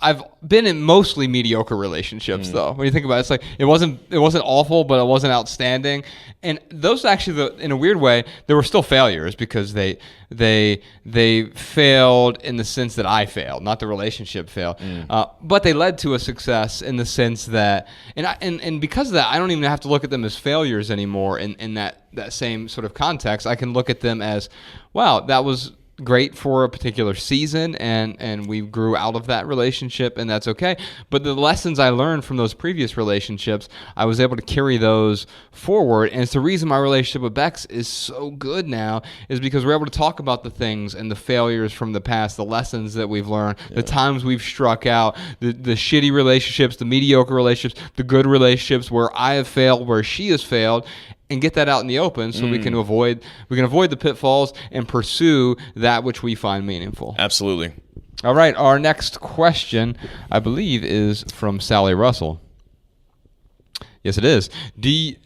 I've been in mostly mediocre relationships though. When you think about it, it's like it wasn't awful, but it wasn't outstanding. And those actually, in a weird way, there were still failures because they failed in the sense that I failed, not the relationship failed. But they led to a success in the sense that, and because of that, I don't even have to look at them as failures anymore in that same sort of context. I can look at them as, wow, that was great for a particular season, and we grew out of that relationship, and that's okay. But the lessons I learned from those previous relationships, I was able to carry those forward, and it's the reason my relationship with Bex is so good now, is because we're able to talk about the things and the failures from the past, the lessons that we've learned, the times we've struck out, the shitty relationships, the mediocre relationships, the good relationships where I have failed, where she has failed, and get that out in the open so we can avoid the pitfalls and pursue that which we find meaningful. Absolutely. All right, our next question, I believe, is from Sally Russell. Yes, it is.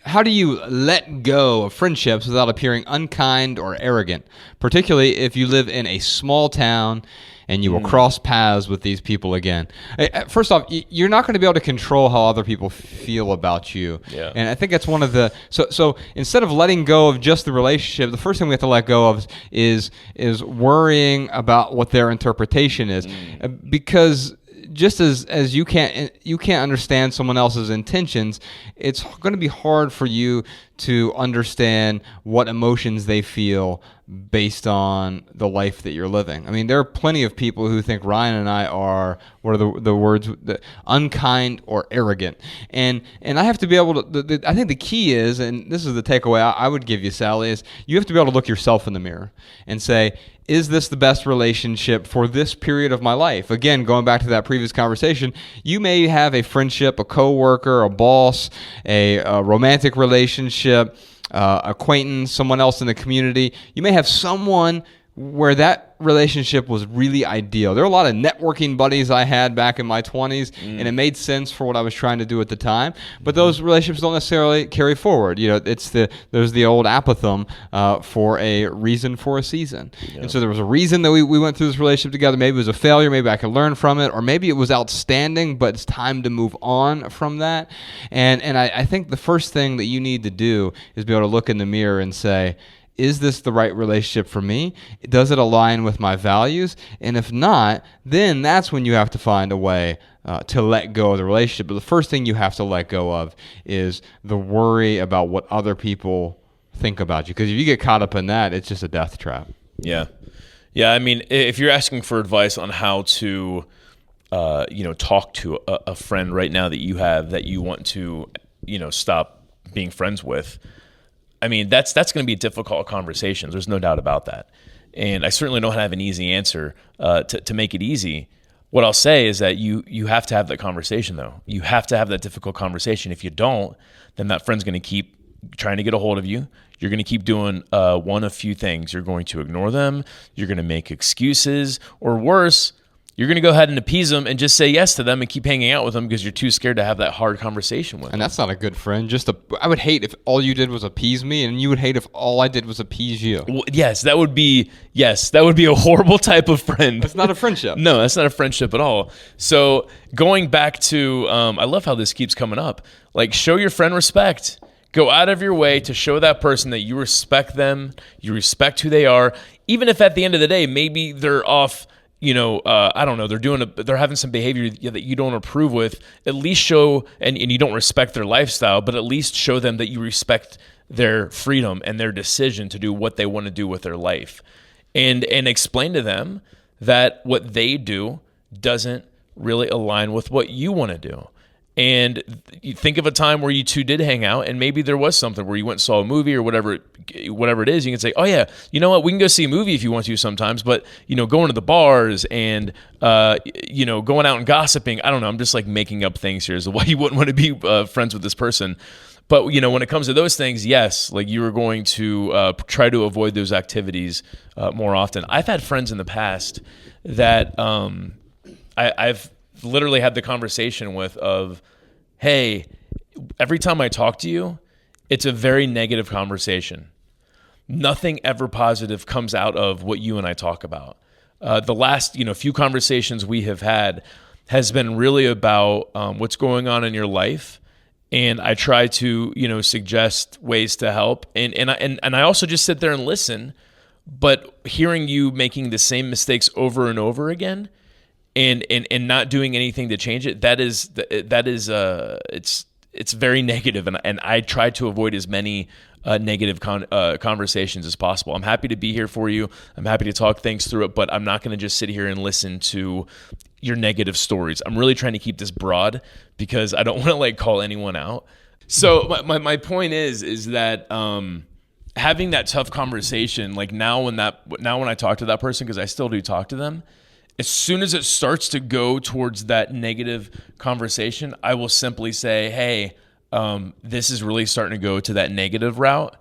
How do you let go of friendships without appearing unkind or arrogant, particularly if you live in a small town and you will cross paths with these people again? First off, you're not going to be able to control how other people feel about you. Yeah. And I think that's one of the... So instead of letting go of just the relationship, the first thing we have to let go of is worrying about what their interpretation is. Because just as you can't understand someone else's intentions, it's going to be hard for you to understand what emotions they feel based on the life that you're living. I mean, there are plenty of people who think Ryan and I are, what are the words, unkind or arrogant. And I have to be able to, I think the key is, and this is the takeaway I would give you, Sally, is you have to be able to look yourself in the mirror and say, is this the best relationship for this period of my life? Again, going back to that previous conversation, you may have a friendship, a coworker, a boss, a romantic relationship, acquaintance, someone else in the community. You may have someone where that relationship was really ideal. There are a lot of networking buddies I had back in my 20s, and it made sense for what I was trying to do at the time. But those relationships don't necessarily carry forward. You know, there's the old apothegm for a reason for a season. Yeah. And so there was a reason that we went through this relationship together. Maybe it was a failure. Maybe I could learn from it, or maybe it was outstanding, but it's time to move on from that. And I think the first thing that you need to do is be able to look in the mirror and say, is this the right relationship for me? Does it align with my values? And if not, then that's when you have to find a way to let go of the relationship. But the first thing you have to let go of is the worry about what other people think about you. Because if you get caught up in that, it's just a death trap. Yeah. Yeah, I mean, if you're asking for advice on how to, talk to a friend right now that you have that you want to, stop being friends with, I mean, that's going to be a difficult conversation. There's no doubt about that. And I certainly don't have an easy answer to make it easy. What I'll say is that you have to have that conversation, though. You have to have that difficult conversation. If you don't, then that friend's going to keep trying to get a hold of you. You're going to keep doing one of few things. You're going to ignore them. You're going to make excuses. Or worse, you're going to go ahead and appease them and just say yes to them and keep hanging out with them because you're too scared to have that hard conversation with them. And that's not a good friend. I would hate if all you did was appease me, and you would hate if all I did was appease you. Well, that would be a horrible type of friend. That's not a friendship. No, that's not a friendship at all. So going back to, I love how this keeps coming up. Like, show your friend respect. Go out of your way to show that person that you respect them, you respect who they are, even if at the end of the day, maybe they're off, I don't know, they're having some behavior that you don't approve with. At least show, and you don't respect their lifestyle, but at least show them that you respect their freedom and their decision to do what they want to do with their life. And explain to them that what they do doesn't really align with what you want to do. And you think of a time where you two did hang out, and maybe there was something where you went and saw a movie or whatever it is. You can say, oh yeah, you know what? We can go see a movie if you want to sometimes, but going to the bars and going out and gossiping. I don't know. I'm just like making up things here as to why you wouldn't want to be friends with this person. But when it comes to those things, yes, like you are going to try to avoid those activities more often. I've had friends in the past that I've literally had the conversation with of, hey, every time I talk to you, it's a very negative conversation. Nothing ever positive comes out of what you and I talk about. The last few conversations we have had, has been really about what's going on in your life. And I try to, suggest ways to help. And I also just sit there and listen. But hearing you making the same mistakes over and over again and not doing anything to change it, it's very negative. And I try to avoid as many negative conversations as possible. I'm happy to be here for you. I'm happy to talk things through it, but I'm not going to just sit here and listen to your negative stories. I'm really trying to keep this broad because I don't want to call anyone out. So my point is that having that tough conversation, now when I talk to that person, because I still do talk to them, as soon as it starts to go towards that negative conversation, I will simply say, hey, this is really starting to go to that negative route.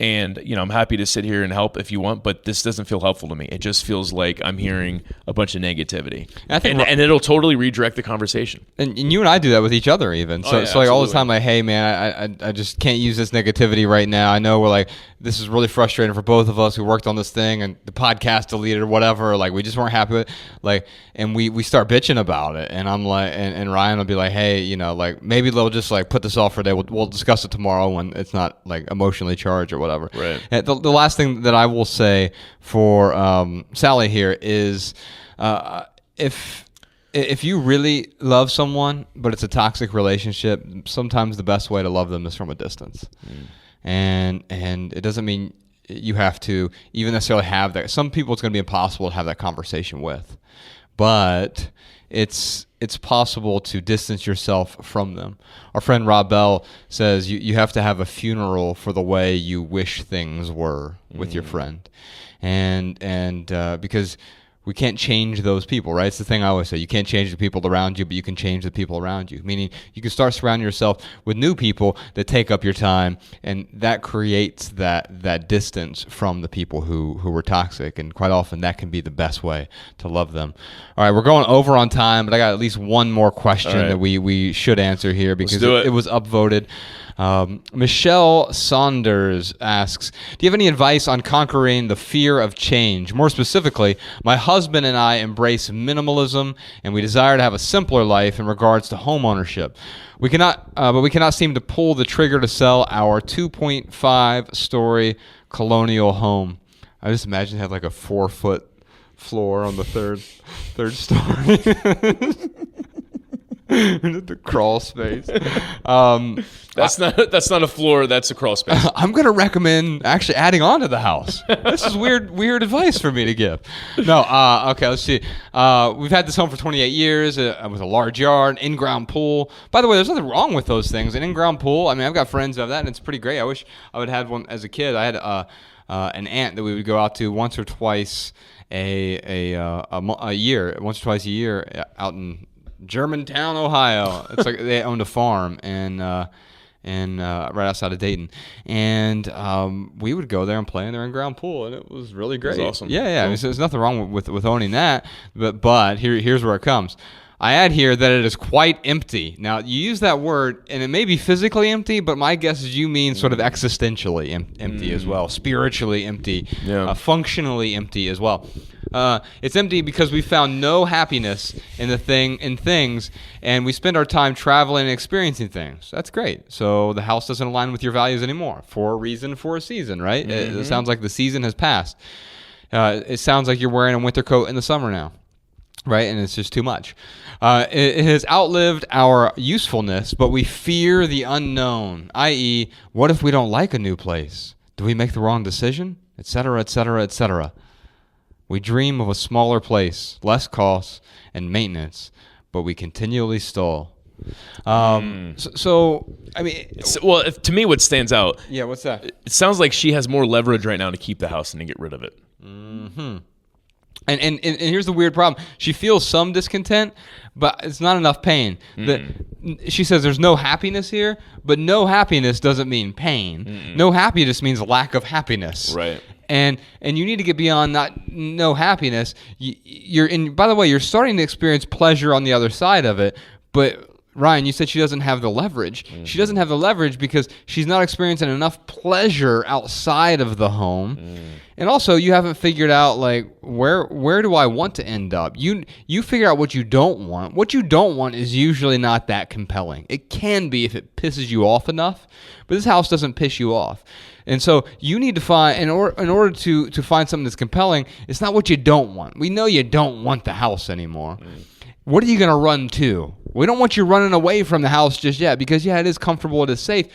And, I'm happy to sit here and help if you want, but this doesn't feel helpful to me. It just feels like I'm hearing a bunch of negativity. And it'll totally redirect the conversation. And you and I do that with each other even. So, all the time, hey, man, I just can't use this negativity right now. I know we're this is really frustrating for both of us who worked on this thing and the podcast deleted or whatever. We just weren't happy with it. And we start bitching about it. And I'm and Ryan will be like, hey, maybe they'll just put this off for a day. We'll discuss it tomorrow when it's not emotionally charged or whatever. Right. And the last thing that I will say for Sally here is if you really love someone but it's a toxic relationship, sometimes the best way to love them is from a distance. And it doesn't mean you have to even necessarily have that. Some people it's going to be impossible to have that conversation with, but it's possible to distance yourself from them. Our friend Rob Bell says you have to have a funeral for the way you wish things were with your friend, and because we can't change those people, right? It's the thing I always say. You can't change the people around you, but you can change the people around you. Meaning you can start surrounding yourself with new people that take up your time, and that creates that distance from the people who were toxic. And quite often that can be the best way to love them. All right, we're going over on time, but I got at least one more question that we should answer here because it was upvoted. Michelle Saunders asks, do you have any advice on conquering the fear of change? More specifically, my husband and I embrace minimalism and we desire to have a simpler life in regards to home ownership. We cannot seem to pull the trigger to sell our 2.5-story colonial home. I just imagine it had a 4-foot floor on the third story. The crawl space. That's not a floor. That's a crawl space. I'm going to recommend actually adding on to the house. This is weird advice for me to give. No, okay, let's see. We've had this home for 28 years with a large yard, in-ground pool. By the way, there's nothing wrong with those things. An in-ground pool, I mean, I've got friends who have that, and it's pretty great. I wish I would have had one as a kid. I had an aunt that we would go out to once or twice a year, out in Germantown, Ohio. It's they owned a farm and right outside of Dayton, and we would go there and play in their in-ground pool, and it was really great. It was awesome. Yeah. Cool. I mean, so there's nothing wrong with owning that, but here's where it comes. I add here that it is quite empty. Now, you use that word, and it may be physically empty, but my guess is you mean sort of existentially empty as well, spiritually empty, functionally empty as well. It's empty because we found no happiness in things, and we spend our time traveling and experiencing things. That's great. So the house doesn't align with your values anymore for a reason, for a season, right? Mm-hmm. It sounds like the season has passed. It sounds like you're wearing a winter coat in the summer now. Right, and it's just too much. It has outlived our usefulness, but we fear the unknown, i.e., what if we don't like a new place? Do we make the wrong decision? Et cetera, et cetera, et cetera. We dream of a smaller place, less costs and maintenance, but we continually stall. So I mean... to me, what stands out... Yeah, what's that? It sounds like she has more leverage right now to keep the house than to get rid of it. Mm-hmm. And here's the weird problem. She feels some discontent, but it's not enough pain. She says there's no happiness here, but no happiness doesn't mean pain. Mm-mm. No happiness means lack of happiness. Right. And you need to get beyond no happiness. By the way, you're starting to experience pleasure on the other side of it, but Ryan, you said she doesn't have the leverage. She doesn't have the leverage because she's not experiencing enough pleasure outside of the home. And also, you haven't figured out, like, where do I want to end up? You figure out what you don't want. What you don't want is usually not that compelling. It can be if it pisses you off enough, but this house doesn't piss you off. And so you need to find, in order to find something that's compelling, it's not what you don't want. We know you don't want the house anymore. What are you going to run to? We don't want you running away from the house just yet because, yeah, it is comfortable, it is safe.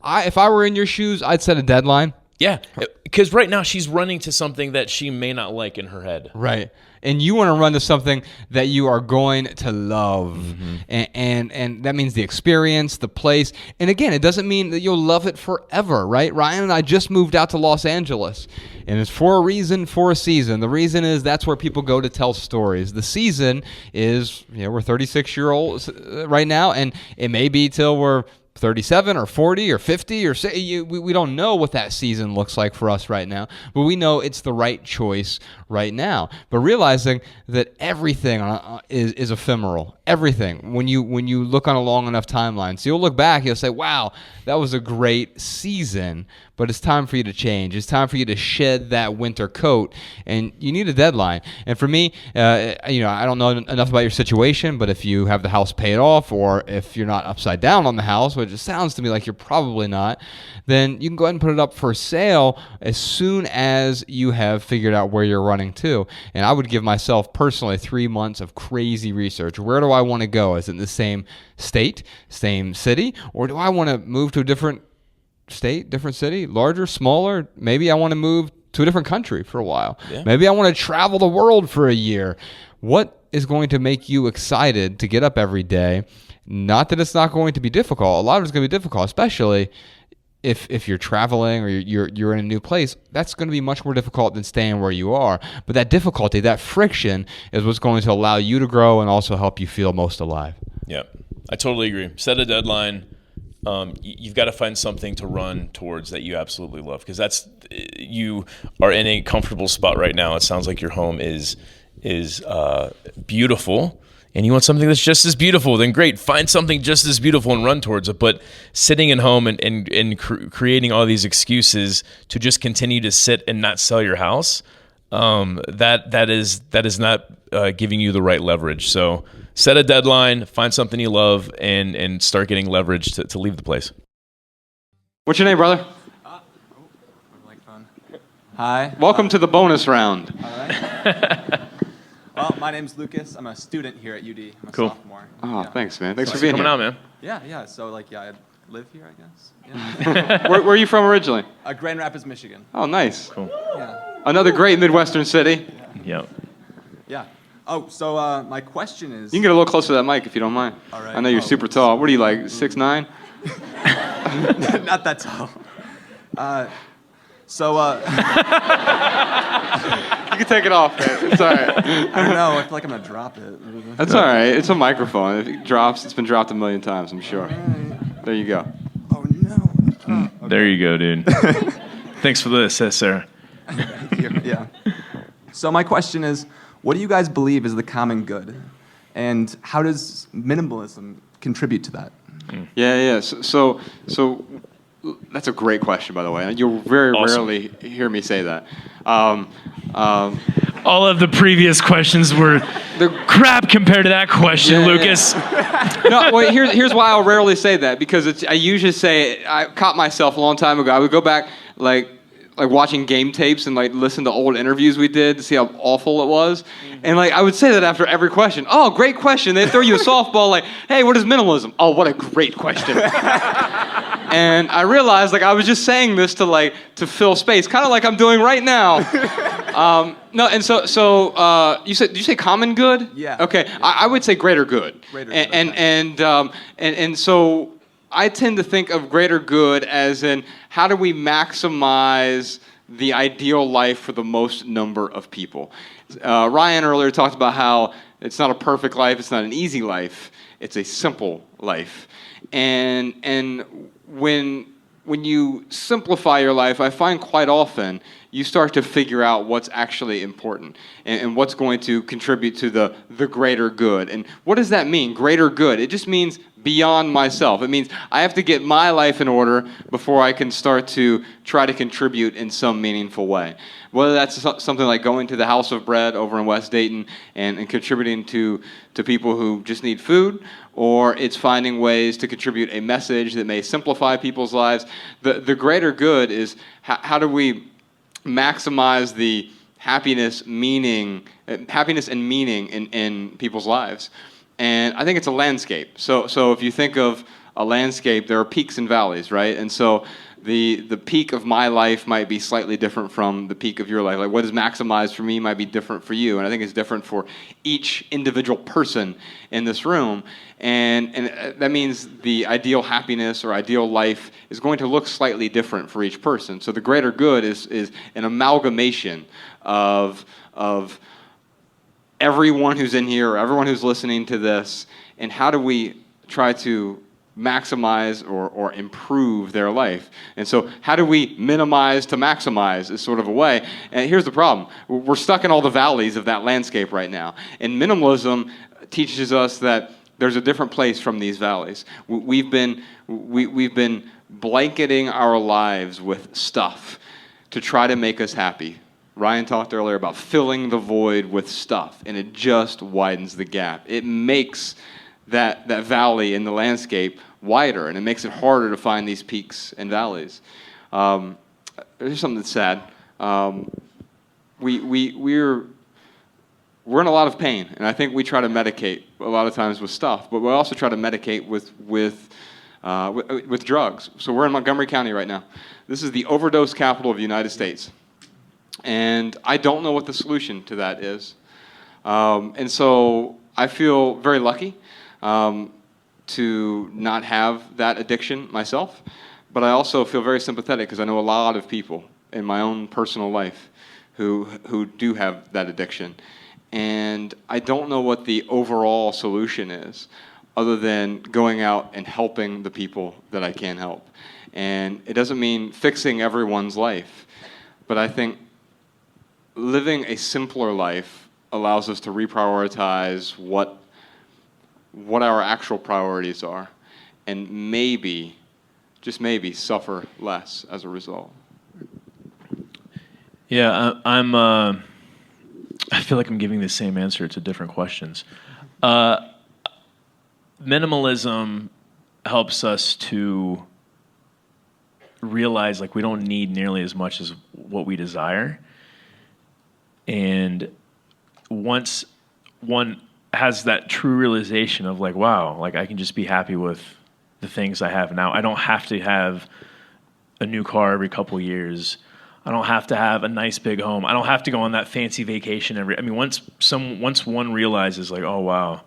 If I were in your shoes, I'd set a deadline. Yeah, because right now she's running to something that she may not like in her head. Right. And you want to run to something that you are going to love. And that means the experience, the place. And again, it doesn't mean that you'll love it forever, right? Ryan and I just moved out to Los Angeles. And it's for a reason, for a season. The reason is that's where people go to tell stories. The season is, we're 36-year-olds right now, and it may be till we're 37 or 40 or 50 or say we don't know what that season looks like for us right now, but we know it's the right choice right now. But realizing that everything is ephemeral. Everything. When you look on a long enough timeline, so you'll look back, you'll say, "Wow, that was a great season." But it's time for you to change. It's time for you to shed that winter coat, and you need a deadline. And for me, I don't know enough about your situation, but if you have the house paid off, or if you're not upside down on the house, which it sounds to me like you're probably not, then you can go ahead and put it up for sale as soon as you have figured out where you're running to. And I would give myself personally 3 months of crazy research. Where do I want to go? Is it in the same state, same city, or do I want to move to a different state, different city, larger, smaller? Maybe I want to move to a different country for a while. Yeah. Maybe I want to travel the world for a year. What is going to make you excited to get up every day? Not that it's not going to be difficult. A lot of it's going to be difficult, especially if you're traveling or you're in a new place. That's going to be much more difficult than staying where you are. But that difficulty, that friction, is what's going to allow you to grow and also help you feel most alive. Yeah, I totally agree. Set a deadline. You've got to find something to run towards that you absolutely love, because you are in a comfortable spot right now. It sounds like your home is beautiful, and you want something that's just as beautiful. Then great, find something just as beautiful and run towards it. But sitting at home and creating all these excuses to just continue to sit and not sell your house, that is not giving you the right leverage. So set a deadline, find something you love, and start getting leverage to leave the place. What's your name, brother? Hi. Welcome to the bonus round. All right. Well, my name's Lucas. I'm a student here at UD. I'm a sophomore. Oh, yeah. Thanks, man. Thanks for being coming here. out, man. Yeah. So, I live here, I guess. Yeah. Where are you from originally? Grand Rapids, Michigan. Oh, nice. Cool. Yeah. Another great Midwestern city. Yeah. Yeah. Oh, so my question is... You can get a little closer to that mic if you don't mind. All right. I know you're super tall. What are you, like, 6'9"? Not that tall. You can take it off, man. It's all right. I don't know. I feel like I'm going to drop it. That's all right. It's a microphone. If it drops, it's been dropped a million times, I'm sure. Right. There you go. Oh, no. Okay. There you go, dude. Thanks for this, Sarah. Yeah. So my question is, what do you guys believe is the common good? And how does minimalism contribute to that? Yeah. So that's a great question, by the way. You'll very rarely hear me say that. All of the previous questions were crap compared to that question, Lucas. Yeah. No, well, here's why I'll rarely say that, because I usually say, I caught myself a long time ago. I would go back like watching game tapes and listen to old interviews we did to see how awful it was. And I would say that after every question. Oh, great question. They throw you a softball hey, what is minimalism? Oh, what a great question. And I realized I was just saying this to fill space, kind of like I'm doing right now. No, and so did you say common good? Yeah. Okay, yeah. I would say greater good. Greater good. And so I tend to think of greater good as in, how do we maximize the ideal life for the most number of people? Ryan earlier talked about how it's not a perfect life, it's not an easy life, it's a simple life. And when you simplify your life, I find quite often you start to figure out what's actually important and what's going to contribute to the greater good. And what does that mean, greater good? It just means beyond myself. It means I have to get my life in order before I can start to try to contribute in some meaningful way. Whether that's something like going to the House of Bread over in West Dayton and contributing to people who just need food, or it's finding ways to contribute a message that may simplify people's lives. The greater good is how do we maximize the happiness and meaning in people's lives. And I think it's a landscape. So if you think of a landscape, there are peaks and valleys, right? And so the peak of my life might be slightly different from the peak of your life. Like what is maximized for me might be different for you. And I think it's different for each individual person in this room. And that means the ideal happiness or ideal life is going to look slightly different for each person. So the greater good is an amalgamation of everyone who's in here or everyone who's listening to this, and how do we try to maximize or improve their life. And so how do we minimize to maximize is sort of a way. And here's the problem. We're stuck in all the valleys of that landscape right now. And minimalism teaches us that there's a different place from these valleys. We've been blanketing our lives with stuff to try to make us happy. Ryan talked earlier about filling the void with stuff, and it just widens the gap. It makes that valley in the landscape wider, and it makes it harder to find these peaks and valleys. There's something that's sad. We're in a lot of pain, and I think we try to medicate a lot of times with stuff, but we also try to medicate with drugs. So we're in Montgomery County right now. This is the overdose capital of the United States. And I don't know what the solution to that is. And so I feel very lucky to not have that addiction myself. But I also feel very sympathetic because I know a lot of people in my own personal life who do have that addiction. And I don't know what the overall solution is other than going out and helping the people that I can help. And it doesn't mean fixing everyone's life, but I think living a simpler life allows us to reprioritize what our actual priorities are, and maybe, just maybe, suffer less as a result. Yeah, I feel like I'm giving the same answer to different questions. Minimalism helps us to realize like we don't need nearly as much as what we desire. And once one has that true realization of like, wow, like I can just be happy with the things I have now. I don't have to have a new car every couple of years. I don't have to have a nice big home. I don't have to go on that fancy vacation once one realizes like, oh wow,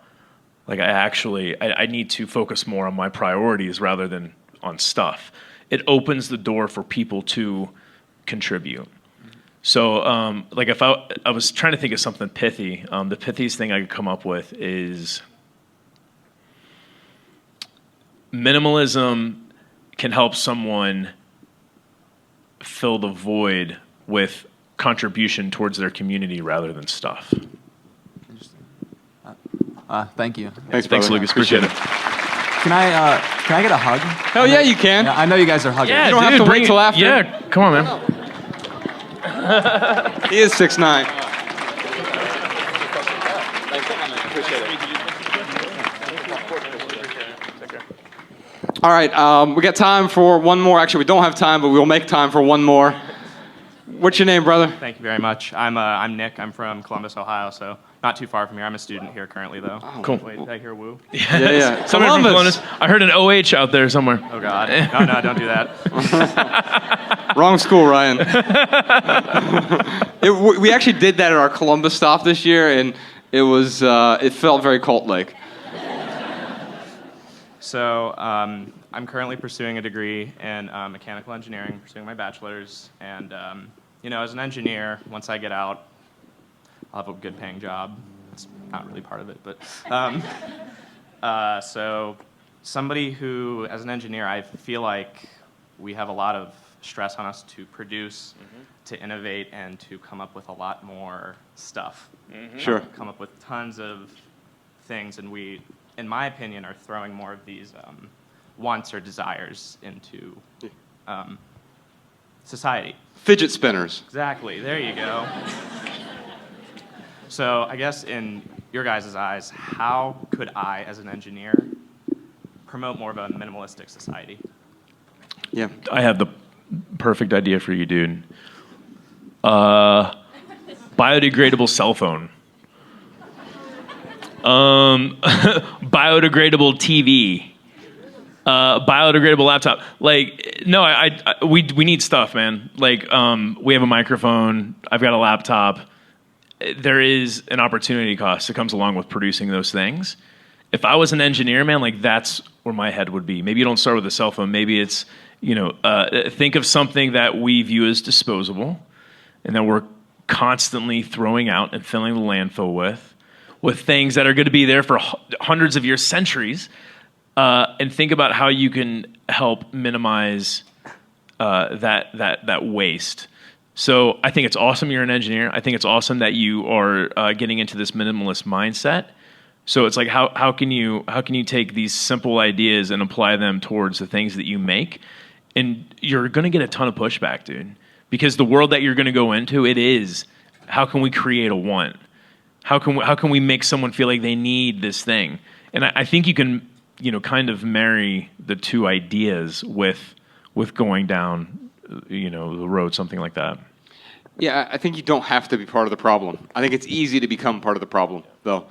like I need to focus more on my priorities rather than on stuff. It opens the door for people to contribute. So, like if I was trying to think of something pithy, the pithiest thing I could come up with is minimalism can help someone fill the void with contribution towards their community rather than stuff. Interesting. Thank you. Thanks, Lucas. Appreciate it. Can I get a hug? Hell yeah, you can. Yeah, I know you guys are hugging. Yeah, You don't dude, have to bring wait till after. Yeah, come on, man. He is 6'9". All right, we got time for one more. Actually, we don't have time, but we'll make time for one more. What's your name, brother? Thank you very much. I'm Nick. I'm from Columbus, Ohio, so not too far from here. I'm a student here currently, though. Oh, cool. Wait, did I hear woo? Yeah. Somewhere from Columbus. I heard an OH out there somewhere. Oh, God. No, don't do that. Wrong school, Ryan. We actually did that at our Columbus stop this year, and it felt very cult-like. So I'm currently pursuing a degree in mechanical engineering, pursuing my bachelor's. And, as an engineer, once I get out, I'll have a good-paying job. That's not really part of it, but... so somebody who, as an engineer, I feel like we have a lot of stress on us to produce, to innovate, and to come up with a lot more stuff. Sure. Come up with tons of things, and we in my opinion, are throwing more of these wants or desires into society. Fidget spinners. Exactly. There you go. So I guess in your guys' eyes, how could I, as an engineer, promote more of a minimalistic society? Yeah. I have the perfect idea for you, dude. Biodegradable cell phone. Biodegradable TV. Biodegradable laptop. Like, no, we need stuff, man. Like, we have a microphone. I've got a laptop. There is an opportunity cost that comes along with producing those things. If I was an engineer, man, like that's where my head would be. Maybe you don't start with a cell phone. Maybe it's, think of something that we view as disposable and that we're constantly throwing out and filling the landfill with things that are going to be there for hundreds of years, centuries. And think about how you can help minimize that waste. So I think it's awesome you're an engineer. I think it's awesome that you are getting into this minimalist mindset. So it's like how can you take these simple ideas and apply them towards the things that you make? And you're going to get a ton of pushback, dude. Because the world that you're going to go into, it is how can we create a want? How can we make someone feel like they need this thing? And I think you can kind of marry the two ideas with going down the road, something like that. Yeah, I think you don't have to be part of the problem. I think it's easy to become part of the problem, though.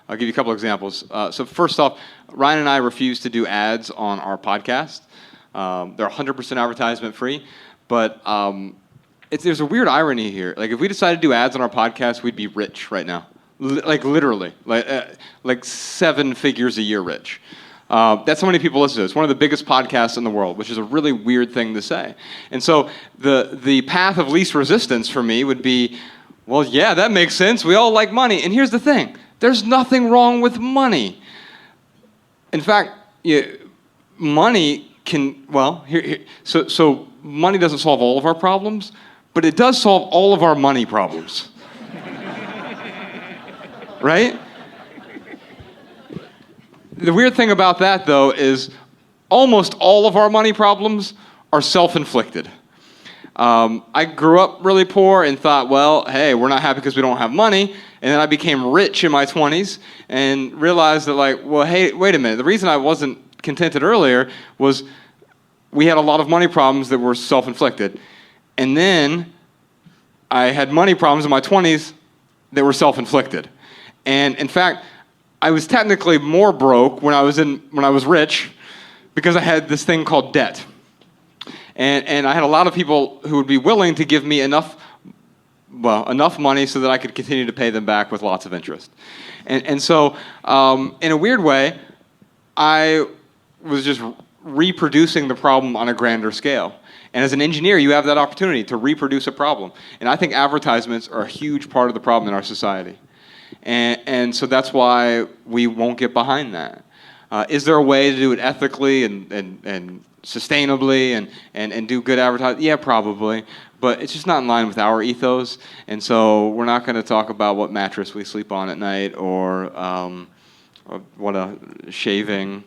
I'll give you a couple examples. So first off, Ryan and I refuse to do ads on our podcast. They're 100% advertisement free, but there's a weird irony here. Like if we decided to do ads on our podcast, we'd be rich right now. Literally, like 7 figures a year rich. That's how many people listen to it. It's one of the biggest podcasts in the world, which is a really weird thing to say. And so the path of least resistance for me would be, well, yeah, that makes sense. We all like money. And here's the thing. There's nothing wrong with money. In fact, money can, so money doesn't solve all of our problems, but it does solve all of our money problems. Right? The weird thing about that, though, is almost all of our money problems are self-inflicted. I grew up really poor and thought, well, hey, we're not happy because we don't have money. And then I became rich in my 20s and realized that, hey, wait a minute. The reason I wasn't contented earlier was we had a lot of money problems that were self-inflicted. And then I had money problems in my 20s that were self-inflicted. And in fact, I was technically more broke when I was rich because I had this thing called debt. And I had a lot of people who would be willing to give me enough money so that I could continue to pay them back with lots of interest. And so, in a weird way, I was just reproducing the problem on a grander scale. And as an engineer, you have that opportunity to reproduce a problem. And I think advertisements are a huge part of the problem in our society. And so that's why we won't get behind that. Is there a way to do it ethically and sustainably and do good advertising? Yeah, probably. But it's just not in line with our ethos. And so we're not going to talk about what mattress we sleep on at night or what a shaving,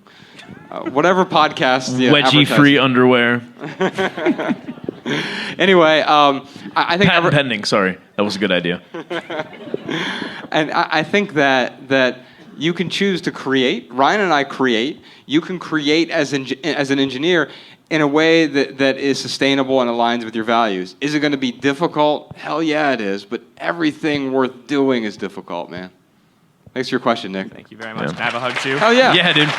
whatever podcast. Wedgie-free underwear. Anyway, I think... Patent pending, sorry. That was a good idea. And I think that you can choose to create. Ryan and I create. You can create as an engineer in a way that is sustainable and aligns with your values. Is it going to be difficult? Hell yeah, it is. But everything worth doing is difficult, man. Thanks for your question, Nick. Thank you very much. Can I have a hug too? Hell yeah. Yeah, dude.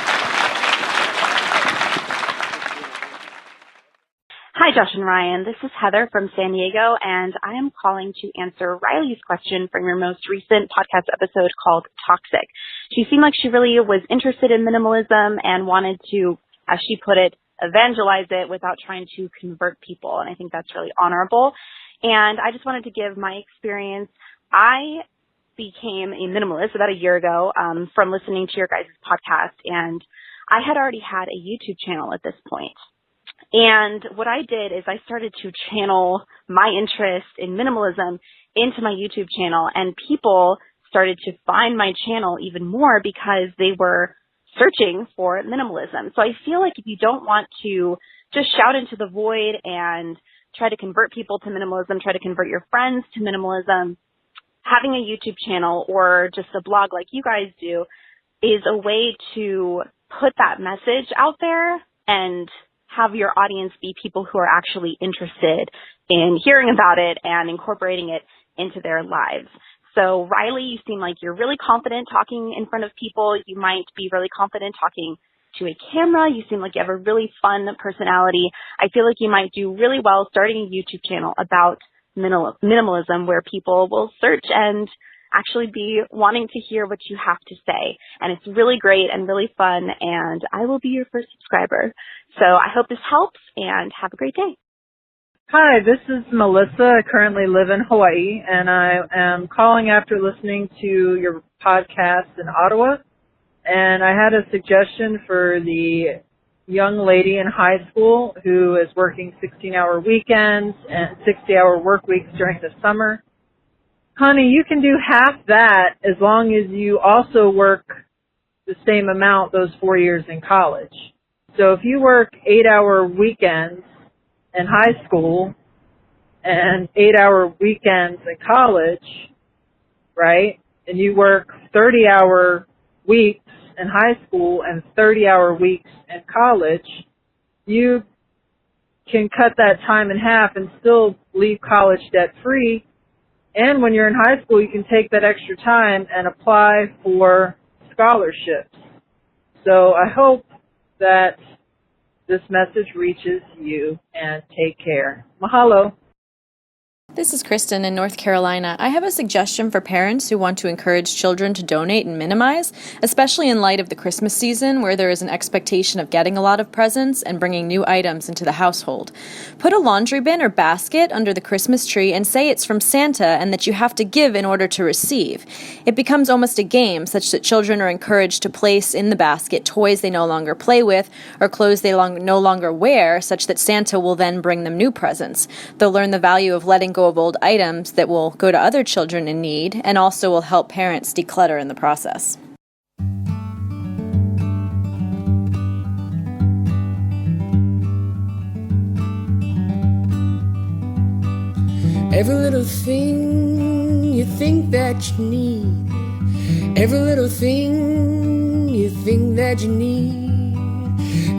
Hi, Josh and Ryan. This is Heather from San Diego, and I am calling to answer Riley's question from your most recent podcast episode called Toxic. She seemed like she really was interested in minimalism and wanted to, as she put it, evangelize it without trying to convert people, and I think that's really honorable. And I just wanted to give my experience. I became a minimalist about a year ago from listening to your guys' podcast, and I had already had a YouTube channel at this point. And what I did is I started to channel my interest in minimalism into my YouTube channel, and people started to find my channel even more because they were searching for minimalism. So I feel like if you don't want to just shout into the void and try to convert people to minimalism, try to convert your friends to minimalism, having a YouTube channel or just a blog like you guys do is a way to put that message out there and have your audience be people who are actually interested in hearing about it and incorporating it into their lives. So Riley, you seem like you're really confident talking in front of people. You might be really confident talking to a camera. You seem like you have a really fun personality. I feel like you might do really well starting a YouTube channel about minimalism where people will search and actually be wanting to hear what you have to say. And it's really great and really fun, and I will be your first subscriber. So I hope this helps, and have a great day. Hi, this is Melissa. I currently live in Hawaii, and I am calling after listening to your podcast in Ottawa. And I had a suggestion for the young lady in high school who is working 16-hour weekends and 60-hour work weeks during the summer. Honey, you can do half that as long as you also work the same amount those 4 years in college. So if you work 8-hour weekends in high school and 8-hour weekends in college, right, and you work 30-hour weeks in high school and 30-hour weeks in college, you can cut that time in half and still leave college debt-free. And when you're in high school, you can take that extra time and apply for scholarships. So I hope that this message reaches you, and take care. Mahalo. This is Kristen in North Carolina. I have a suggestion for parents who want to encourage children to donate and minimize, especially in light of the Christmas season where there is an expectation of getting a lot of presents and bringing new items into the household. Put a laundry bin or basket under the Christmas tree and say it's from Santa and that you have to give in order to receive. It becomes almost a game such that children are encouraged to place in the basket toys they no longer play with or clothes they no longer wear, such that Santa will then bring them new presents. They'll learn the value of letting go of old items that will go to other children in need and also will help parents declutter in the process. Every little thing you think that you need, every little thing you think that you need,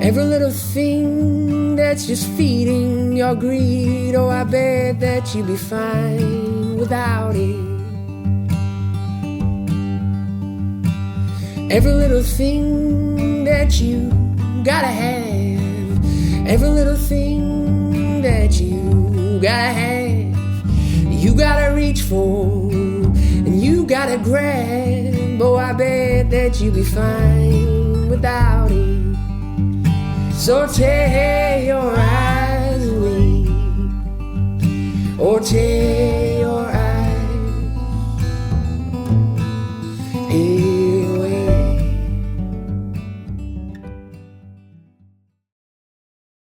every little thing that's just feeding your greed. Oh, I bet that you'd be fine without it. Every little thing that you gotta have, every little thing that you gotta have, you gotta reach for and you gotta grab. Oh, I bet that you'd be fine without it. So tear your eyes away, or tear